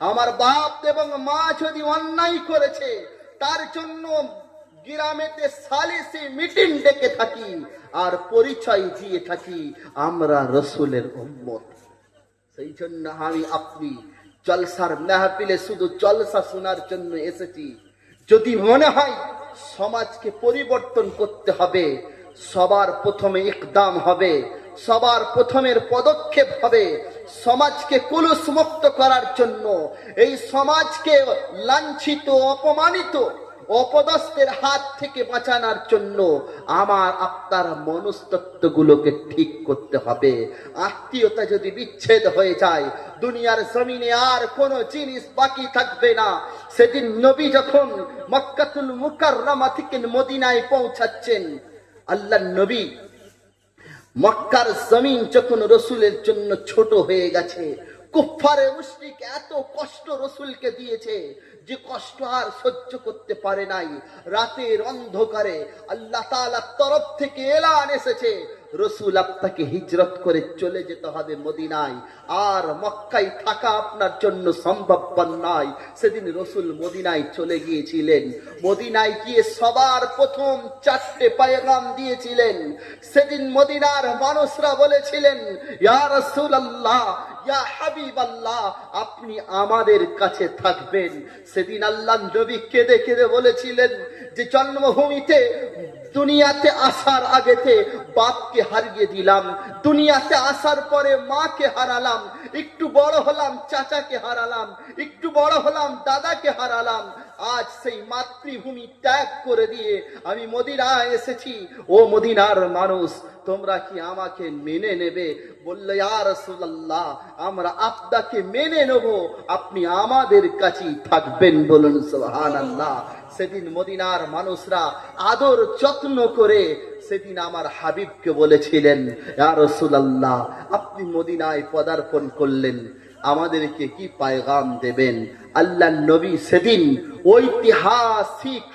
আমার বাপ এবং মা যদি অন্যায় করেছে, তার জন্য গ্রামেতে সালিসি মিটিং ডেকে থাকি আর পরিচয় দিয়ে থাকি আমরা রসুলের উম্মত। সেই জন্য আমি আপনি জলসার মেহফিলে শুধু জলসা শোনার জন্য এসেছি। যদি মনে হয় সমাজকে পরিবর্তন করতে হবে, সবার প্রথমে ইকদাম হবে, সবার প্রথমের পদক্ষেপ হবে সমাজকে কুলুস মুক্ত করার জন্য, এই সমাজকে লাঞ্ছিত, অপমানিত, অপদস্থের হাত থেকে বাঁচানোর জন্য আমার আপনার মনস্তত্ত্বগুলোকে ঠিক করতে হবে। আত্মীয়তা যদি বিচ্ছেদ হয়ে যায়, দুনিয়ার জমিনে আর কোনো জিনিস বাকি থাকবে না। সেদিন নবী যখন মক্কাতুল মুকাররমা থেকে মদিনায় পৌঁছাচ্ছেন, আল্লাহর নবী মক্কার জমিন যখন রসুলের জন্য ছোট হয়ে গেছে, কুফারে মুশরিক এত কষ্ট রসুলকে দিয়েছে যে কষ্ট আর সহ্য করতে পারে নাই। রাতের অন্ধকারে আল্লাহ তাআলার তরফ থেকে এলান এসেছে, রসুল আপনাকে হিজরত করে চলে যেতে হবে মদিনায়, আর মক্কায় থাকা আপনার জন্য সম্ভবপর নয়। সেদিন রসুল মদিনায় চলে গিয়েছিলেন। মদিনায় গিয়ে সবার প্রথম 4টে পয়গাম দিয়েছিলেন। সেদিন মদিনার মানুষরা বলেছিলেন, ইয়া রাসূলুল্লাহ, ইয়া হাবিবাল্লাহ, আপনি আমাদের কাছে থাকবেন। সেদিন আল্লাহর নবী কেঁদে কেঁদে বলেছিলেন যে জন্মভূমিতে দুনিয়াতে আসার আগেতে বাপকে হারিয়ে দিলাম, দুনিয়াতে আসার পরে মাকে হারালাম, একটু বড় হলাম চাচাকে হারালাম, একটু বড় হলাম দাদাকে হারালাম। আজ সেই মাতৃভূমি ত্যাগ করে দিয়ে আমি মদিনায় এসেছি। ও মদিনার মানুষ, তোমরা কি আমাকে মেনে নেবে? বলল, ইয়া রাসূলুল্লাহ, আমরা আপনাকে মেনে নেব, আপনি আমাদের কাছেই থাকবেন। বলুন সুবহানাল্লাহ। সেদিন মদিনার মানুষরা আদর যত্ন করে সেদিন আমার হাবিবকে বলেছিলেন, ইয়া রাসূলুল্লাহ, আপনি মদিনায় পদার্পণ করলেন, আমাদেরকে কি পয়গাম দেবেন? আল্লাহর নবী সেদিন ঐতিহাসিক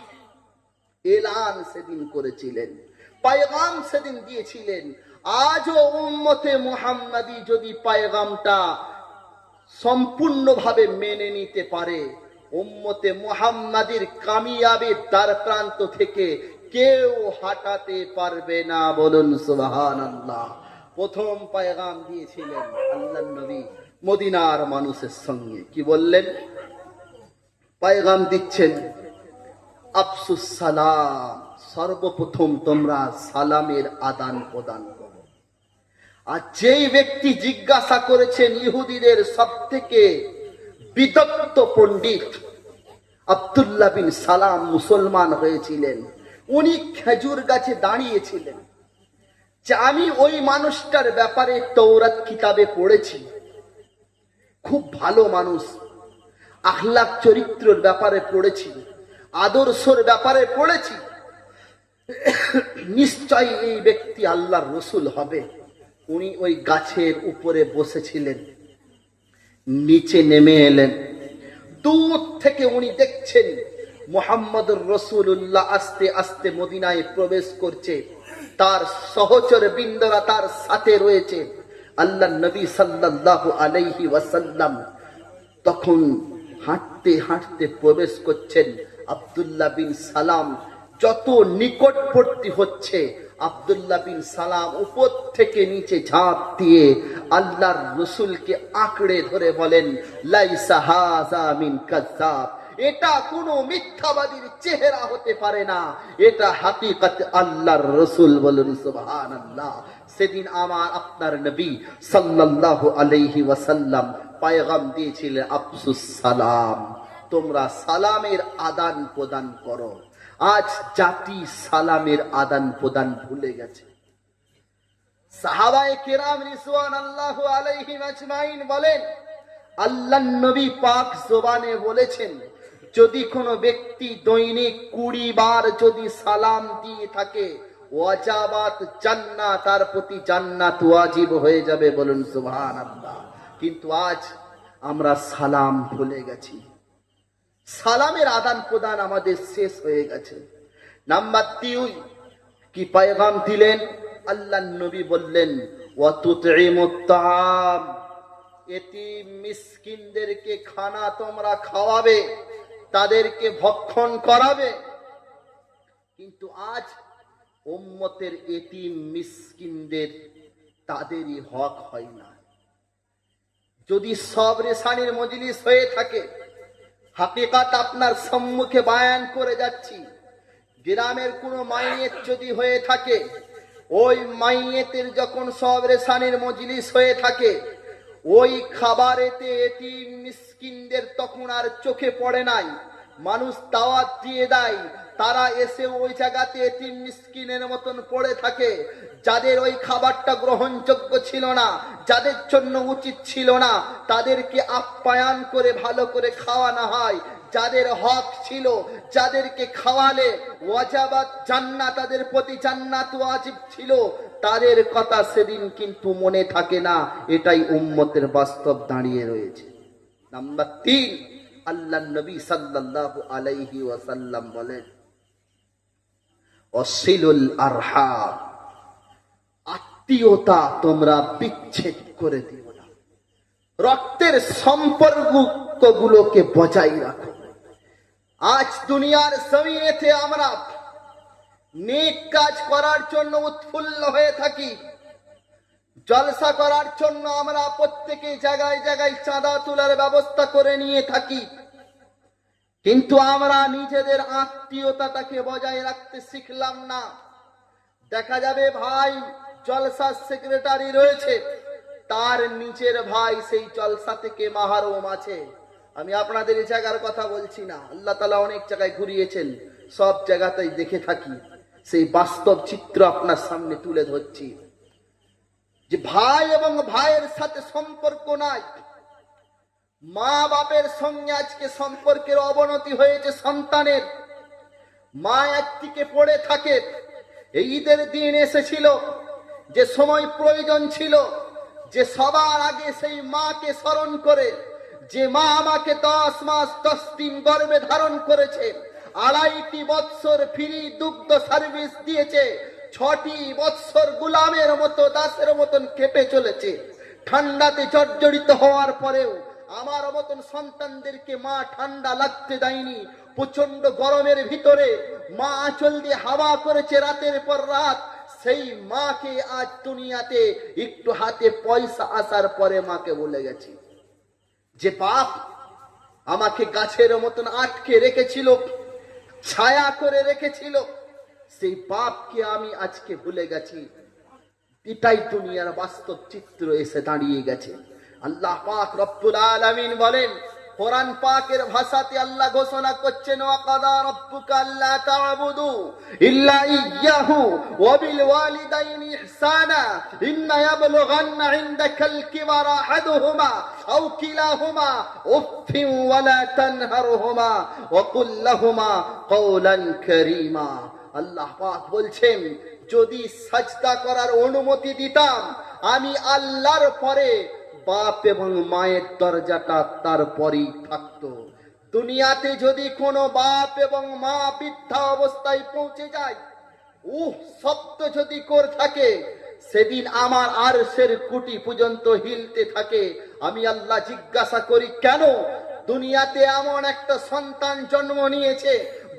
এলান সেদিন করেছিলেন, পয়গাম সেদিন দিয়েছিলেন। আজও উম্মতে মুহাম্মাদি যদি পয়গামটা সম্পূর্ণভাবে মেনে নিতে পারে, উম্মতে মুহাম্মাদির কামিয়াবির দ্বার প্রান্ত থেকে কেউ হাঁটাতে পারবে না। বলুন সুবহানাল্লাহ। প্রথম পয়গাম দিয়েছিলেন আল্লাহর নবী মদিনার মানুষের সঙ্গে। কি বললেন? পয়গাম দিচ্ছেন, আফসুস সালাম, সর্বপ্রথম তোমরা সালামের আদান প্রদান করো। আর যেই ব্যক্তি জিজ্ঞাসা করেছেন, ইহুদিদের সব থেকে বিদগ্ধ পণ্ডিত আব্দুল্লাহ বিন সালাম মুসলমান হয়েছিলেন। উনি খেজুর গাছে দাঁড়িয়েছিলেন যে আমি ওই মানুষটার ব্যাপারে তৌরাত কিতাবে পড়েছি, খুব ভালো মানুষ, আখলাক চরিত্রের ব্যাপারে পড়েছি, আদর্শর ব্যাপারে পড়েছি, নিশ্চয়ই এই ব্যক্তি আল্লাহর রসুল হবে। উনি ওই গাছের উপরে বসেছিলেন, নিচে নেমে এলেন। দূর থেকে উনি দেখছেন মুহাম্মদুর রাসূলুল্লাহ আস্তে আস্তে মদিনায় প্রবেশ করছে, তার সহচর বৃন্দরা তার সাথে রয়েছে। আল্লাহর নবী সাল্লাল্লাহু আলাইহি ওয়াসাল্লাম তখন হাঁটতে হাঁটতে প্রবেশ করছেন। আব্দুল্লাহ বিন সালাম যত নিকটবর্তী হচ্ছে, আব্দুল্লাহ বিন সালাম উপর থেকে নিচে ঝাঁপ দিয়ে আল্লাহর রসুলকে আঁকড়ে ধরে বলেন, লাইসা হাযা মিন কাযাব, এটা কোনো মিথ্যাবাদীর চেহারা হতে পারে না, এটা হাকিকত আল্লাহর রাসূল। বলুন সুবহানাল্লাহ। সেদিন আমার আপনার নবী সাল্লাল্লাহু আলাইহি ওয়াসাল্লাম পয়গাম দিয়েছিলেন, আফসুস সালাম, তোমরা সালামের আদান প্রদান করো। আজ জাতি সালামের আদান প্রদান ভুলে গেছে। সাহাবায়ে কেরাম রিজওয়ানুল্লাহি আলাইহিম আজমাইন বলেন, আল্লাহর নবী পাক জবানে বলেছেন, যদি কোনো ব্যক্তি দৈনিক 20 বার যদি সালাম দিয়ে থাকে, ওয়াজাবাত জান্নাত, তার প্রতি জান্নাত ওয়াজিব হয়ে যাবে। বলুন সুবহানাল্লাহ। কিন্তু আজ আমরা সালাম ভুলে গেছি, সালামের আদান প্রদান আমাদের শেষ হয়ে গেছে। নাম্বার 3 কি পয়গাম দিলেন আল্লাহর নবী, বললেন ওয়া তুতঈমুত তাআম, এতিম মিসকিনদেরকে খানা তোমরা খাওয়াবে, তাদেরকে ভক্ষণ করাবে। কিন্তু আজ উম্মতের এতিম মিসকিনদের তাদেরই হক হয় না। যদি সবরে সানির মজলিস হয়ে থাকে, হাকিকাত আপনার সম্মুখে বায়ান করে যাচ্ছি, গ্রামের কোনো মাইয়েত যদি হয়ে থাকে, ওই মাইয়েতের যখন সবরে সানির মজলিস হয়ে থাকে, ওই খাবারেতে এতিম মিসকিনদের তখন আর চোখে পড়ে নাই, মানুষ দাওয়াত দিয়ে দেয়, তারা এসে ওই জায়গাতে এতিম মিসকিনের মতন পড়ে থাকে। যাদের ওই খাবারটা গ্রহণযোগ্য ছিল না, যাদের জন্য উচিত ছিল না, তাদেরকে আপ্যায়ন করে ভালো করে খাওয়ানো হয়। যাদের হক ছিল, যাদেরকে খাওয়ালে ওয়াজাবাত জান্নাত, তাদের প্রতি জান্নাত ওয়াজিব ছিল, তাদের কথা সেদিন কিন্তু মনে থাকে না। এটাই উম্মতের বাস্তব দাঁড়িয়ে রয়েছে। নাম্বার 3, আল্লাহর নবী সাল্লাল্লাহু আলাইহি ওয়াসাল্লাম বলেন, অসিলুল আরহাম, আত্মীয়তা তোমরা বিচ্ছেদ করে দিও না, রক্তের সম্পর্কগুলোকে বজায় রাখো। আজ দুনিয়ার জমিনেতে আমরা নেক কাজ করার জন্য উৎফুল্ল হয়ে থাকি, জলসা করার জন্য আমরা প্রত্যেকে জায়গায় জায়গায় চাঁদা তোলার ব্যবস্থা করে নিয়ে থাকি, কিন্তু আমরা নিজেদের আত্মীয়তাটাকে বজায় রাখতে শিখলাম না। দেখা যাবে ভাই জলসার সেক্রেটারি রয়েছে, তার নিচের ভাই সেই জলসা থেকে মাহরুম আছে। আমি আপনাদের এই জায়গার কথা বলছি না, আল্লাহ তাআলা অনেক জায়গায় ঘুরিয়েছেন, সব জায়গাতেই দেখে থাকি, সেই বাস্তব চিত্র আপনার সামনে তুলে ধরছি। যে ভাই এবং ভাইয়ের সাথে সম্পর্ক নাই, মা বাপের সঙ্গে আজকে সম্পর্কের অবনতি হয়েছে সন্তানের। মা একদিকে পড়ে থাকে, এই ঈদের দিন এসেছিল, যে সময় প্রয়োজন ছিল, যে সবার আগে সেই মাকে স্মরণ করে, যে মা আমাকে 10 মাস 10 দিন গর্ভে ধারণ করেছে, 2.5 বৎসর ফ্রি দুগ্ধ সার্ভিস দিয়েছে, 6টি বৎসর গোলামের মতো দাসের মতন খেপে চলেছে, ঠান্ডাতে জর্জরিত হওয়ার পরেও আমার মতন সন্তানদেরকে মা ঠান্ডা লাগতে দেয়নি। প্রচন্ড গরমের ভিতরে মা আঁচল দিয়ে হাওয়া করেছে রাতের পর রাত। সেই মাকে আজ দুনিয়াতে একটু হাতে পয়সা আসার পরে মাকে বলে গেছি। যে বাপ আমাকে গাছের মতন আটকে রেখেছিল, ছায়া করে রেখেছিল, সেই বাপকে আমি আজকে ভুলে গেছি। এটাই দুনিয়ার বাস্তব চিত্র এসে দাঁড়িয়ে গেছে। আল্লাহ পাক রব্বুল আলামিন বলেন, কোরআন পাকের ভাষাতে আল্লাহ ঘোষণা করছেন, ওয়াকাদা রাব্বুকা আল্লা তা'বুদু ইল্লা ইয়্যাহু ওয়া বিল ওয়ালিদাইনি ইহসানা ইম্মা ইয়াবলুগান্না ইনদাকাল কিবারা আহাদুহুমা আও কিলাহুমা উফফিন ওয়া লা তানহারহুমা ওয়া কুল লাহুমা কওলান কারীমা। আল্লাহ পাক বলছেন, যদি সাজদা করার অনুমতি দিতাম আমি আল্লাহর পরে বাপ এবং মায়ের দরজাটা তারপরেই থাকতো। দুনিয়াতে যদি কোনো বাপ এবং মা বৃদ্ধা অবস্থায় পৌঁছে যায়, শব্দ যদি করে থাকে, সেদিন আমার আরশের কুটি পর্যন্ত হিলতে থাকে। আমি আল্লাহ জিজ্ঞাসা করি, কেন? দুনিয়াতে এমন একটা সন্তান জন্ম নিয়েছে,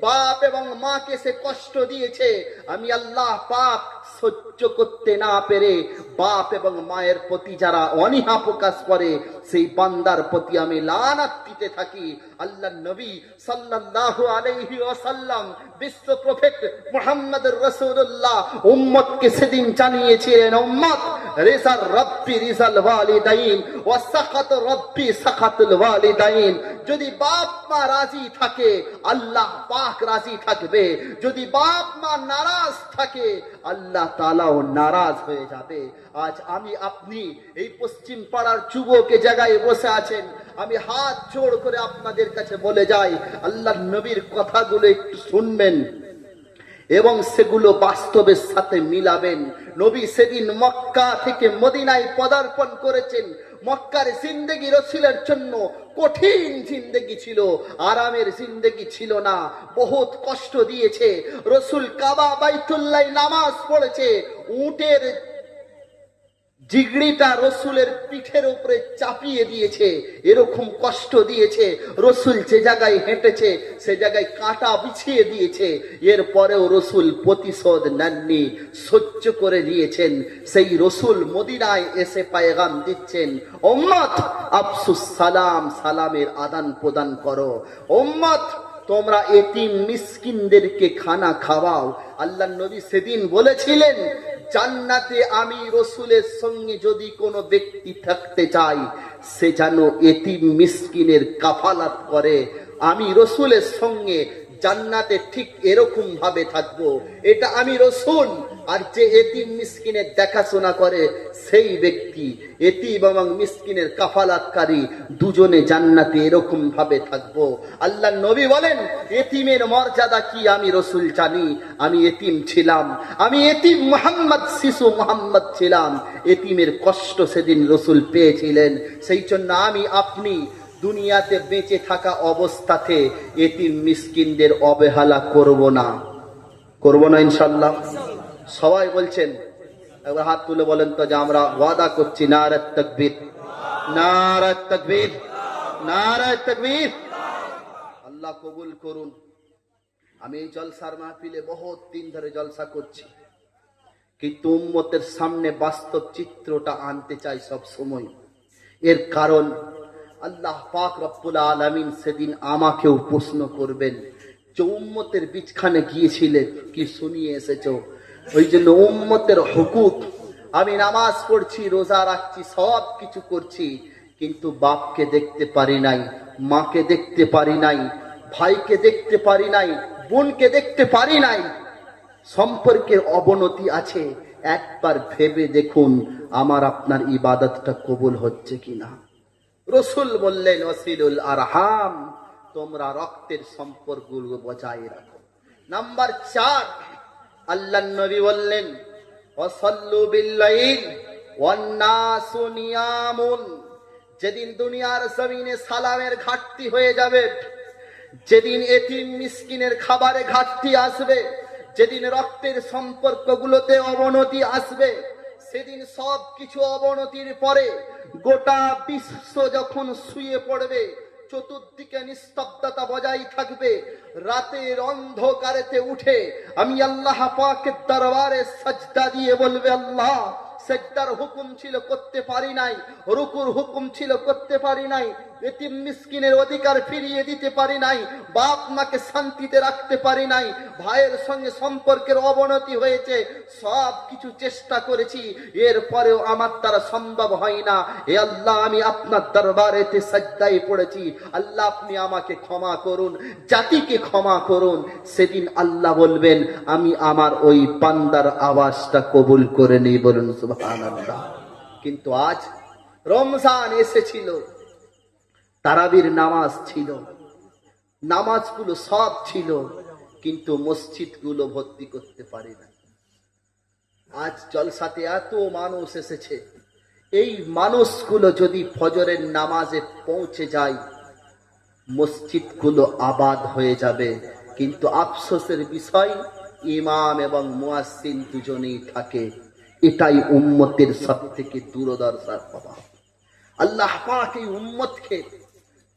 বাপ এবং মাকে সে কষ্ট দিয়েছে, আমি আল্লাহ পাক সহ্য করতে না পেরে বাপ এবং মায়ের প্রতি যারা অনীহা প্রকাশ করে সেই বান্দার প্রতি আমি লানাত দিতে থাকি। আল্লাহ নবী সাল্লাল্লাহু আলাইহি ওয়াসাল্লাম বিশ্ব প্রফেট মুহাম্মদুর রাসূলুল্লাহ উম্মতকে সেদিন জানিয়েছিলেন, উম্মত রিজাল রব্বি রিজাল ওয়ালিদাইন ওয়া সাখাত রব্বি সাখাতুল ওয়ালিদাইন। যদি বাপ মা রাজি থাকে আল্লাহ পাক রাজি থাকবে, যদি বাপ মা নারাজ থাকে আল্লাহ তাআলাও নারাজ হয়ে যাবে। আজ আমি আপনি এই পশ্চিম পাড়ার যুবক জায়গায় বসে আছেন, আমি হাত জোড় করে আপনাদের কাছে বলে যাই আল্লাহর নবীর কথাগুলো একটু শুনবেন এবং সেগুলো বাস্তবের সাথে মিলাবেন। নবী সেদিন মক্কা থেকে মদিনায় পদার্পণ করেছেন। মক্কার জিন্দেগি রাসূলের জন্য কঠিন জিন্দেগি ছিল, আরামের জিন্দেগি ছিল না, বহুত কষ্ট দিয়েছে। রাসূল কাবা বাইতুল্লাহ নামাজ পড়েছে, উটের জিগড়িটা রসুলের পিঠের উপরে চাপিয়ে দিয়েছে, এরকম কষ্ট দিয়েছে। রসুল যে জায়গায় হেঁটেছে সে জায়গায় কাঁটা বিছিয়ে দিয়েছে, এরপরেও রসুল প্রতিশোধ নেননি, সহ্য করে দিয়েছেন। সেই রসুল মদিনায় এসে পায়গাম দিচ্ছেন, উম্মত আফসুস সালাম, সালামের আদান প্রদান করো। উম্মত তোমরা এতিম মিসকিনদেরকে খানা খাওয়াও। আল্লাহ নবী সেদিন বলেছিলেন, জান্নাতে আমি রসুলের সঙ্গে যদি কোনো ব্যক্তি থাকতে চাই সে যেন এতিম মিসকিনের কাফালাত করে। আমি রসুলের সঙ্গে জান্নাতে ঠিক এরকম ভাবে থাকবো, এটা আমি রসুল। আর যে এতিম মিসকিনের দেখাশোনা করে সেই ব্যক্তি, এতিম এবং মিসকিনের কাফালাতকারী দুজনে জান্নাতে এরকম ভাবে থাকবো। আল্লাহ নবী বলেন, এতিমের মর্যাদা কি আমি রসুল জানি। আমি এতিম ছিলাম, আমি এতিম মুহাম্মদ, শিশু মুহাম্মদ ছিলাম। এতিমের কষ্ট সেদিন রসুল পেয়েছিলেন। সেই জন্য আমি আপনি দুনিয়াতে বেঁচে থাকা অবস্থাতে এতিম মিসকিনদের অবহেলা করব না, করব না ইনশাআল্লাহ। সবাই বলছেন, একবার হাত তুলে বলেন তো যে আমরা ওয়াদা করছি। নারায়ে তাকবীর, নারায়ে তাকবীর, নারায়ে তাকবীর। আল্লাহ কবুল করুন। আমি এই জলসার মাহফিলে বহুত দিন ধরে জলসা করছি, কিন্তু উম্মতের সামনে বাস্তব চিত্রটা আনতে চাই সব সময়। এর কারণ আল্লাহ পাক রব্বুল আলামিন সেদিন আমাকেও প্রশ্ন করবেন যে উম্মতের বিচখানে গিয়েছিলে কি শুনিয়ে এসেছো। ওই জন্য উম্মতের হুকুক, আমি নামাজ পড়ছি, রোজা রাখছি, সব কিছু করছি, কিন্তু বাপকে দেখতে পারি নাই, মাকে দেখতে পারি নাই, ভাইকে দেখতে পারি নাই, বোনকে দেখতে পারি নাই, সম্পর্কের অবনতি আছে। একবার ভেবে দেখুন আমার আপনার ইবাদতটা কবুল হচ্ছে কিনা। রসুল বললেন, ওয়াসিলুল আরহাম, তোমরা রক্তের সম্পর্কগুলো বজায় রাখো। নাম্বার 4, আল্লাহ নবী বললেন, ওয়াসাল্লু বিল্লাইল ওয়ান নাসু নিয়ামুন। যেদিন দুনিয়ার জমিনে সালামের ঘাটতি হয়ে যাবে, যেদিন এতিম মিসকিনের খাবারে ঘাটতি আসবে, যেদিন রক্তের সম্পর্কগুলোতে অবনতি আসবে, সেদিন সব কিছু অবনতির পরে গোটা বিশ্ব যখন শুয়ে পড়বে, চতুর্দিকে নিস্তব্ধতা বজায় থাকবে, রাতের অন্ধকারেতে উঠে আমি আল্লাহ পাকের দরবারে সাজদা দিয়ে বলবে, আল্লাহ সেজদার হুকুম ছিল করতে পারি নাই, রুকুর হুকুম ছিল করতে পারি নাই, এতিম মিসকিনের অধিকার ফিরিয়ে দিতে পারি নাই, বাপ মাকে শান্তিতে রাখতে পারি নাই, ভাইয়ের সঙ্গে সম্পর্কের অবনতি হয়েছে, সব কিছু চেষ্টা করেছি, এরপরেও আমার দ্বারা সম্ভব হয় না। হে আল্লাহ, আমি আপনার দরবারেতে সাজদায় পড়েছি, আল্লাহ আপনি আমাকে ক্ষমা করুন, জাতিকে ক্ষমা করুন। সেদিন আল্লাহ বলবেন, আমি আমার ওই বান্দার আওয়াজটা কবুল করে নিই, বলুন সুবহানাল্লাহ। কিন্তু আজ রমজান এসেছিল, তারাবির নামাজ ছিল, নামাজগুলো সব ছিল, কিন্তু মসজিদগুলো ভর্তি করতে পারি না। আজ জলসাতে এত মানুষ এসেছে, এই মানুষগুলো যদি ফজরের নামাজে পৌঁছে যায় মসজিদগুলো আবাদ হয়ে যাবে। কিন্তু আফসোসের বিষয়, ইমাম এবং মুয়াজ্জিন দুজনেই থাকে। এটাই উম্মতের সবথেকে দুর্দশার অভাব। আল্লাহ পাক এই উম্মতকে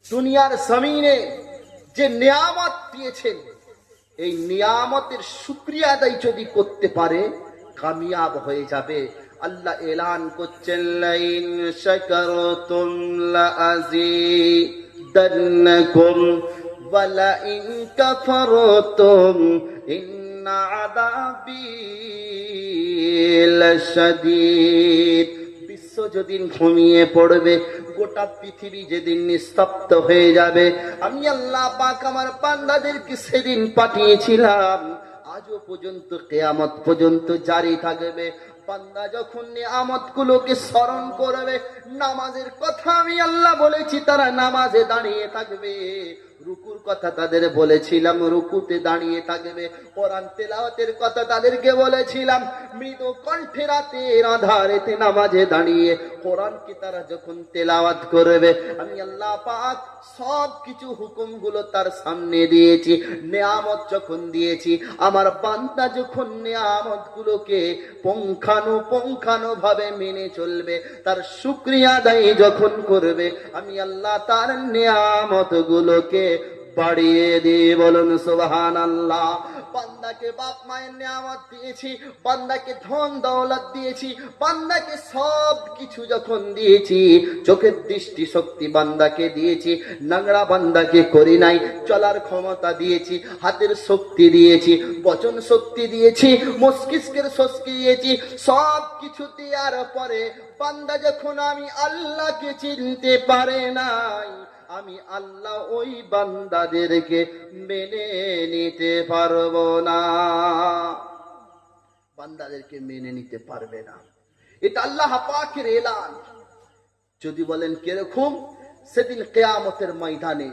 দুনিয়ার জমিনে যে নিয়ামত দিয়েছেন, এই নিয়ামতের শুকরিয়া আদায় যদি করতে পারে কামিয়াব হয়ে যাবে। আল্লাহ এলান করছেন, লাইন শাকারতুম লাআযীদান্নাকুম ওয়া লাইন কাফারতুম ইন্না আযাবী লাশাদীদ। বিশ্ব যেদিন ঘুমিয়ে পড়বে, গোটা পৃথিবী যেদিন নিস্তব্ধ হয়ে যাবে, আমি আল্লাহ পাক আমার বান্দাদেরকে সেদিন পাঠিয়েছিলাম, আজও পর্যন্ত কিয়ামত পর্যন্ত জারি থাকবে। বান্দা যখন নিয়ামত গুলোকে স্মরণ করবে, নামাজের কথা আমি আল্লাহ বলেছি, তারা নামাজে দাঁড়িয়ে থাকবে। রুকুর কথা তাদের বলেছিলাম, রুকুতে দাঁড়িয়ে থাকবে। কোরআন তেলাওয়াতের কথা তাদেরকে বলেছিলাম, মৃদু কণ্ঠে রাতের আঁধারেতে নামাজে দাঁড়িয়ে কোরআনকে তারা যখন তেলাওয়াত করবে, আমি আল্লাহ পাক সব কিছু হুকুমগুলো তার সামনে দিয়েছি। নিয়ামত যখন দিয়েছি, আমার বান্দা যখন নিয়ামত গুলোকে পুঙ্খানু ভাবে মেনে চলবে, তার শুকরিয়া আদায় যখন করবে, আমি আল্লাহ তার নিয়ামত গুলোকে বাড়িয়ে দিয়ে বলুন সুবহানাল্লাহ। বান্দাকে বাপ মায়ের নিয়ামত দিয়েছি, বান্দাকে ধন দৌলত দিয়েছি, বান্দাকে সব কিছু যখন দিয়েছি, চোখের দৃষ্টি শক্তি বান্দাকে দিয়েছি, নাংরা বান্দাকে করি নাই, চলার ক্ষমতা দিয়েছি, হাতের শক্তি দিয়েছি, বচন শক্তি দিয়েছি, মস্তিষ্কের শক্তি দিয়েছি। সব কিছু দেওয়ার পরে বান্দা যখন আমি আল্লাহকে চিনতে পারে নাই, আমি আল্লাহ ওই বান্দাদেরকে মেনে নিতে পারবো না, বান্দাদেরকে মেনে নিতে পারবে না। এটা আল্লাহ পাকের এলান। যদি বলেন কিরকম, সেদিন কিয়ামতের ময়দানে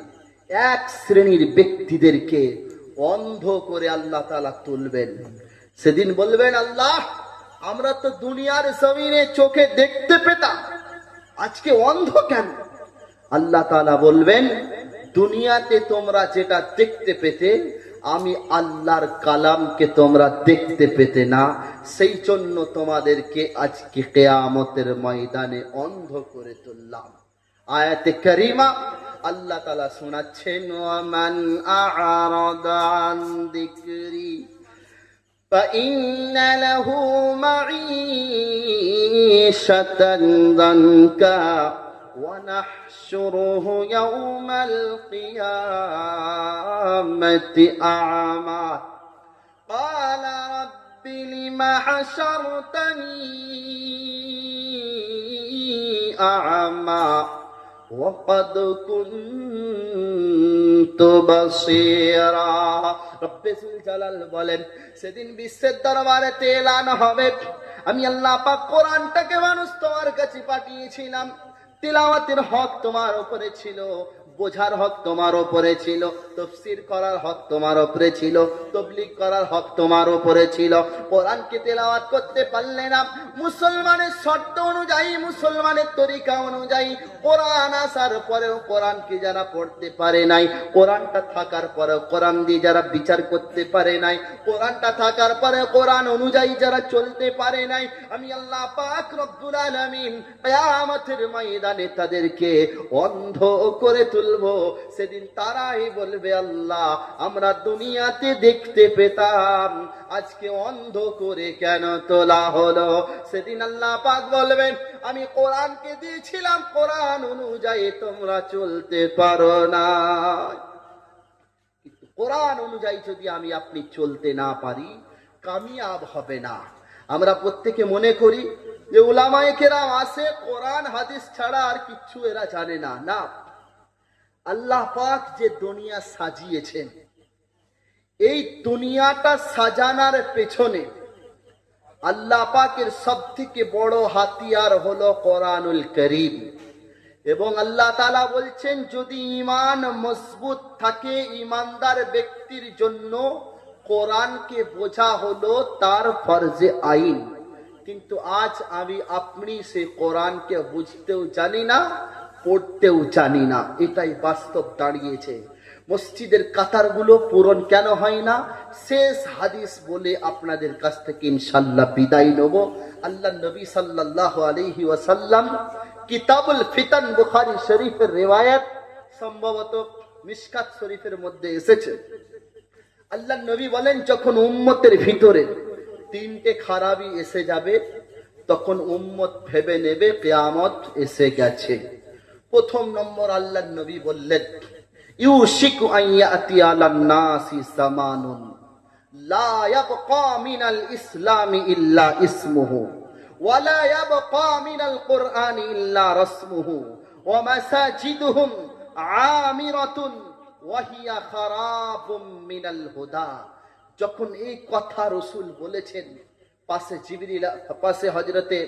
এক শ্রেণীর ব্যক্তিদেরকে অন্ধ করে আল্লাহ তাআলা তুলবেন। সেদিন বলবেন, আল্লাহ আমরা তো দুনিয়ার জমিনে চোখে দেখতে পেতাম, আজকে অন্ধ কেন? আল্লাহ তাআলা বলবেন, দুনিয়াতে তোমরা যেটা দেখতে পেতে, আমি আল্লাহর কালামকে তোমরা দেখতে পেতে না, সেই জন্য তোমাদেরকে আজকে কিয়ামতের ময়দানে অন্ধ করে তুললাম। আয়াতে কারিমা আল্লাহ তাআলা শোনাচ্ছেন, ওয়ামান আ'রাদা আন যিকরি ফাইন্না লাহু মাঈশাতান দানকা ونحشره يوم القيامة أعمى قال رب لم حشرتني أعمى وقد كنت بصيرا। রব্বে যুল জালাল বলেন, সেদিন বিশ্বের দরবারে এলান হবে, আমি আল্লাহ পাক কোরআনটাকে মানুষ তোমার কাছে পাঠিয়েছিলাম, তিলাওয়াতের হক তোমার উপরে ছিল, বোঝার হক তোমার উপরে ছিল, তাফসীর করার হক তোমার উপরে ছিল, তাবলীগ করার হক তোমার উপরে ছিল। কোরআনকে তেলাওয়াত করতে পারলে না, মুসলমানের শর্ত অনুযায়ী, মুসলমানের তরিকা অনুযায়ী কোরআন আসার পরেও কোরআনকে যারা পড়তে পারে নাই, কোরআনটা থাকার পরেও কোরআন দিয়ে যারা বিচার করতে পারে নাই, কোরআনটা থাকার পরে কোরআন অনুযায়ী যারা চলতে পারে নাই, আমি আল্লাহ পাক রব্বুল আলামিন কিয়ামতের ময়দানে তাদেরকে অন্ধ করে তুলবো। সেদিন তারাই বলবে, আল্লাহ আমরা দুনিয়াতে দেখতে পেতাম, আজকে অন্ধ করে কেন তোলা হলো? সেদিন আল্লাহ পাক বলবেন, আমি কোরআনকে দিয়েছিলাম, কোরআন অনুযায়ী তোমরা চলতে পারো না। কিন্তু কোরআন অনুযায়ী যদি আমি আপনি চলতে না পারি, কামিয়াব হবে না। আমরা প্রত্যেকে মনে করি যে উলামায়ে কেরাম আছে, কোরআন হাদিস ছাড়া আর কিচ্ছু এরা জানে না। না, আল্লাহ পাক যে দুনিয়া সাজিয়েছেন, এই দুনিয়াটা সাজানোর পেছনে আল্লাহ পাকের সবথেকে বড় হাতিয়ার হলো কোরআনুল কারীম। এবং আল্লাহ তাআলা বলছেন, যদি ঈমান মজবুত থাকে, ঈমানদার ব্যক্তির জন্য কোরআনকে বোঝা হলো তার ফরজে আইন। কিন্তু আজ আমি আপনি সে কোরআনকে বুঝতেও জানি না, পড়তেও জানি না, এটাই বাস্তব দাঁড়িয়েছে। মসজিদের কাতারগুলো পূরণ কেন হয় না? শেষ হাদিস বলে আপনাদের কাছ থেকে ইনশাআল্লাহ বিদায় নেব। আল্লাহ নবী সাল্লাল্লাহু আলাইহি ওয়াসাল্লাম, কিতাবুল ফিতান বুখারী শরীফের রিওয়ায়াত, সম্ভবত মিশকাত শরীফের মধ্যে এসেছে। আল্লাহ নবী বলেন, যখন উম্মতের ভিতরে তিনটে খারাপি এসে যাবে, তখন উম্মত ভেবে নেবে কিয়ামত এসে গেছে। প্রথম নম্বর আল্লাহর নবী বললেন, ইউশিকু আন ইয়াতি আলান নাসি জামানুন লা ইয়াবকা মিনাল ইসলামি ইল্লা ইসমুহু ওয়া লা ইয়াবকা মিনাল কুরআনি ইল্লা রাসমুহু ওয়া মাসাজিদুহুম আমিরাতুন ওয়া হিয়া খারাবুম মিনাল হুদা। যখন এই কথা রাসূল বলেছেন, পাশে জিবরিল, পাশে হযরতে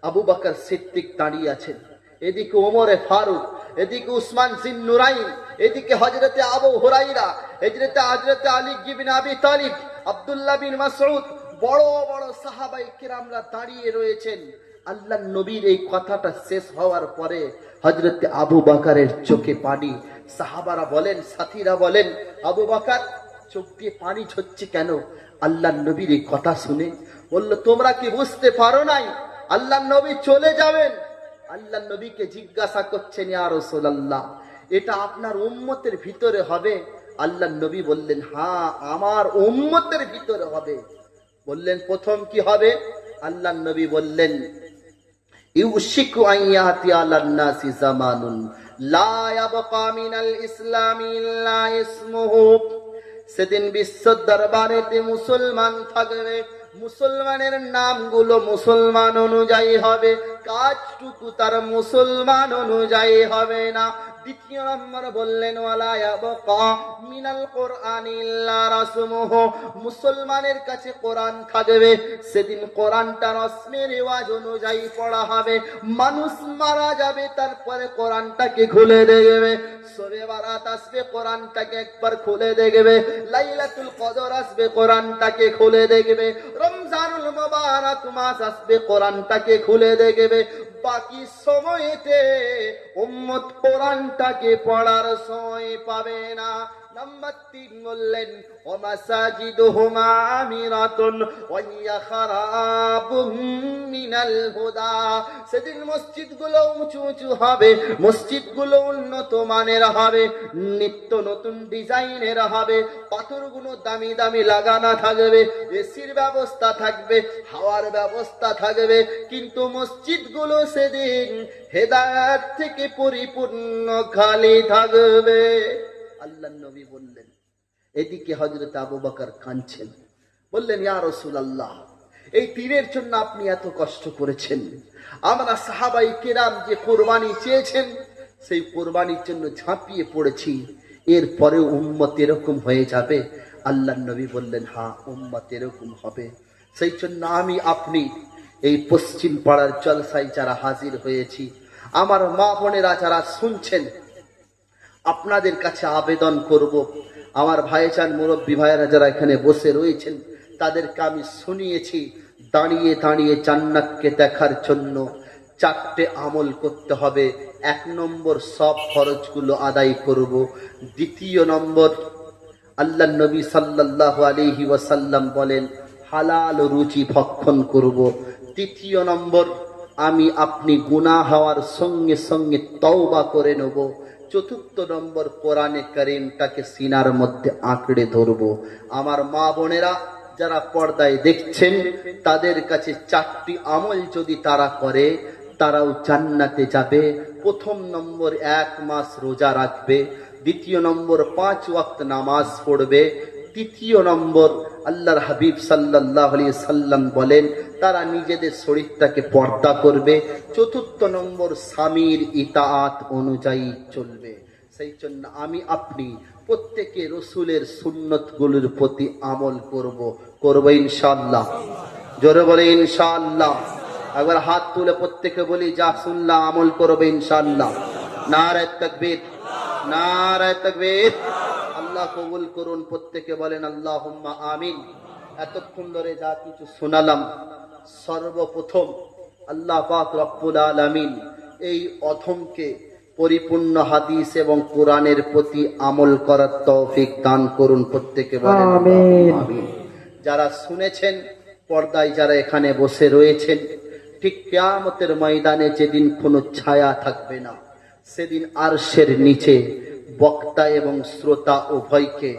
আবু বকর সিদ্দিক দাঁড়িয়ে আছেন, এদিকে ওমরে ফারুক, এদিকে উসমান জিন নুরাইন, এদিকে হযরতে আবু হুরায়রা, হযরতে আলী ইবনে আবি তালিব, আব্দুল্লাহ বিন মাসউদ, বড় বড় সাহাবায়ে কিরামরা দাঁড়িয়ে রয়েছেন। আল্লাহর নবীর এই কথাটা শেষ হওয়ার পরে হযরতে আবু বকরের চোখে পানি। সাহাবারা বলেন, সাথীরা বলেন, আবু বকর চোখ দিয়ে পানি ঝরছে কেন? আল্লাহর নবীর এই কথা শুনে বলল, তোমরা কি বুঝতে পারো নাই আল্লাহর নবী চলে যাবেন? আল্লাহর নবীকে জিজ্ঞাসা করছেন, ইয়া রাসূলুল্লাহ, এটা আপনার উম্মতের ভিতরে হবে? আল্লাহর নবী বললেন, হ্যাঁ, আমার উম্মতের ভিতরে হবে। বললেন, প্রথম কি হবে? আল্লাহর নবী বললেন, ইউশিকু আন ইয়াতি আলান নাসি জামানুন লা ইয়াবকা মিনাল ইসলামি ইল্লা ইসমুহু। সেদিন বিশ্ব দরবারেতে মুসলমান থাকবে, মুসলমানের নামগুলো মুসলমান অনুযায়ী হবে, কাজটুকু তার মুসলমান অনুযায়ী হবে না। দ্বিতীয় নম্বর বললেন, ওয়ালা ইয়াবকা মিনাল কুরআনি ইল্লা রাসমুহু। মুসলমানের কাছে কোরআন থাকবে, সেদিন কোরআনটা রসমে রেওয়াজ অনুযায়ী পড়া হবে। মানুষ মারা যাবে, তারপরে কোরআনটাকে খুলে দেখবে। শবে বারাত আসবে, কোরআনটাকে একবার খুলে দেখবে। লাইলাতুল কদর আসবে, কোরআনটাকে খুলে দেখবে। রমজানুল মুবারক মাস আসবে, কোরআনটাকে খুলে দেখবে। বাকি সময়তে উম্মত কোরআনটাকে পড়ার সময় পাবে না। নাম্বার 3 বললেন, ওয়া মাসাজিদুহুম আমিরাতুন ওয়া হিয়া খারাবুম মিনাল হুদা। সেদিন মসজিদগুলো উঁচু উঁচু হবে, মসজিদগুলো উন্নত মানের হবে, নিত্য নতুন ডিজাইনের হবে, পাথরগুলো দামি দামি লাগানো থাকবে, এসির ব্যবস্থা থাকবে, হাওয়ার ব্যবস্থা থাকবে, কিন্তু মসজিদগুলো সেদিন হেদায়েত থেকে পরিপূর্ণ খালি থাকবে। আল্লাহর নবী বললেন। এদিকে হযরত আবু বকর কাঁদছেন, বললেন, ইয়া রাসূলুল্লাহ, এই তীরের জন্য আপনি এত কষ্ট করেছেন, আমরা সাহাবায়ে কেরাম যে কুরবানি চেয়েছেন সেই কুরবানির জন্য ঝাঁপিয়ে পড়েছি, এরপরে উম্মত এরকম হয়ে যাবে? আল্লাহর নবী বললেন, হ্যাঁ, উম্মত এরকম হবে। সেই জন্য আমি আপনি এই পশ্চিম পাড়ার জলসায় যারা হাজির হয়েছি, আমার মা বোনেরা যারা শুনছেন, আপনাদের কাছে আবেদন করব, আমার ভাইজান মুরব্বী ভাইয়েরা যারা এখানে বসে রয়েছেন, তাদেরকে আমি শুনিয়েছি, দাঁড়িয়ে দাঁড়িয়ে জান্নাতকে দেখার জন্য 4টে আমল করতে হবে। 1 নম্বর, সব ফরজগুলো আদায় করব। 2 নম্বর, আল্লাহর নবী সাল্লাল্লাহু আলাইহি ওয়াসাল্লাম বলেন, হালাল রুজি ভক্ষণ করব। 3 নম্বর, আমি আপনি গুনাহ হওয়ার সঙ্গে সঙ্গে তওবা করে নেব। 4 নম্বর, কোরআনে কারীমটাকে সিনার মধ্যে আঁকড়ে ধরব। আমার মা বোনেরা যারা পর্দায় দেখছেন, তাদের কাছে 4টি আমল যদি তারা করে, তারাও জান্নাতে যাবে। 1 নম্বর, 1 মাস রোজা রাখবে। 2 নম্বর, 5 ওয়াক্ত নামাজ পড়বে। 3 নম্বর, আল্লাহর হাবিব সাল্লাল্লাহু আলাইহি সাল্লাম বলেন, তারা নিজেদের শরীরটাকে পর্দা করবে। 4 নম্বর, স্বামীর ইতাআত অনুযায়ী চলবে। সেই জন্য আমি আপনি প্রত্যেকে রসুলের সুন্নতগুলোর প্রতি আমল করব ইনশাআল্লাহ। জোরে বলে ইনশাআল্লাহ। একবার হাত তুলে প্রত্যেকে বলি, যা শুনলাম আমল করবে ইনশাআল্লাহ। নারে তাকবীর, নারে তাকবীর। আল্লাহ কবুল করুন। প্রত্যেকে বলেন আল্লাহুম্মা আমিন। এতক্ষণ ধরে যা কিছু শোনালাম, সর্বপ্রথম আল্লাহ পাক রব্বুল আলামিন এই অধমকে পরিপূর্ণ হাদিস এবং কোরআনের প্রতি আমল করার তৌফিক দান করুন। প্রত্যেকে বলেন আমিন। যারা শুনেছেন, পর্দায় যারা এখানে বসে রয়েছেন, ঠিক কিয়ামতের ময়দানে যেদিন কোনো ছায়া থাকবে না, সেদিন আরশের নিচে বক্তা এবং শ্রোতা উভয়কে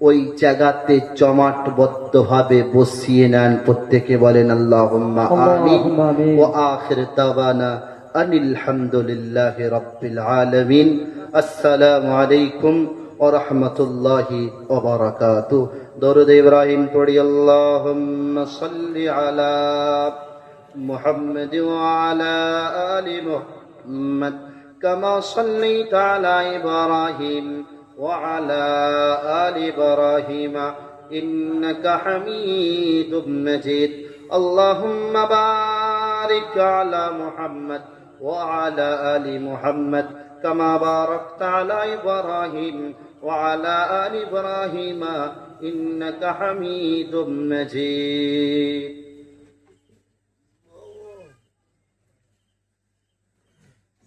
ওই জায়গাতে জমাটবদ্ধ ভাবে বসিয়ে নেন। প্রত্যেকে বলেন আল্লাহুম্মা আমিন। ওয়া আখির দাওয়ানা আনিল হামদুলিল্লাহি রাব্বিল আলামিন। আসসালামু আলাইকুম ওয়া রাহমাতুল্লাহি ওয়া বারাকাতুহু। দরুদ ইব্রাহিম পড়ি। আল্লাহুম্মা সাল্লি আলা মুহাম্মাদ ওয়া আলা আলি মুহাম্মাদ কামা সাল্লাইতা আলা ইব্রাহিম وعلى آل إبراهيم إنك حميد مجيد. اللهم بارك على محمد وعلى آل محمد كما باركت على إبراهيم وعلى آل إبراهيم إنك حميد مجيد.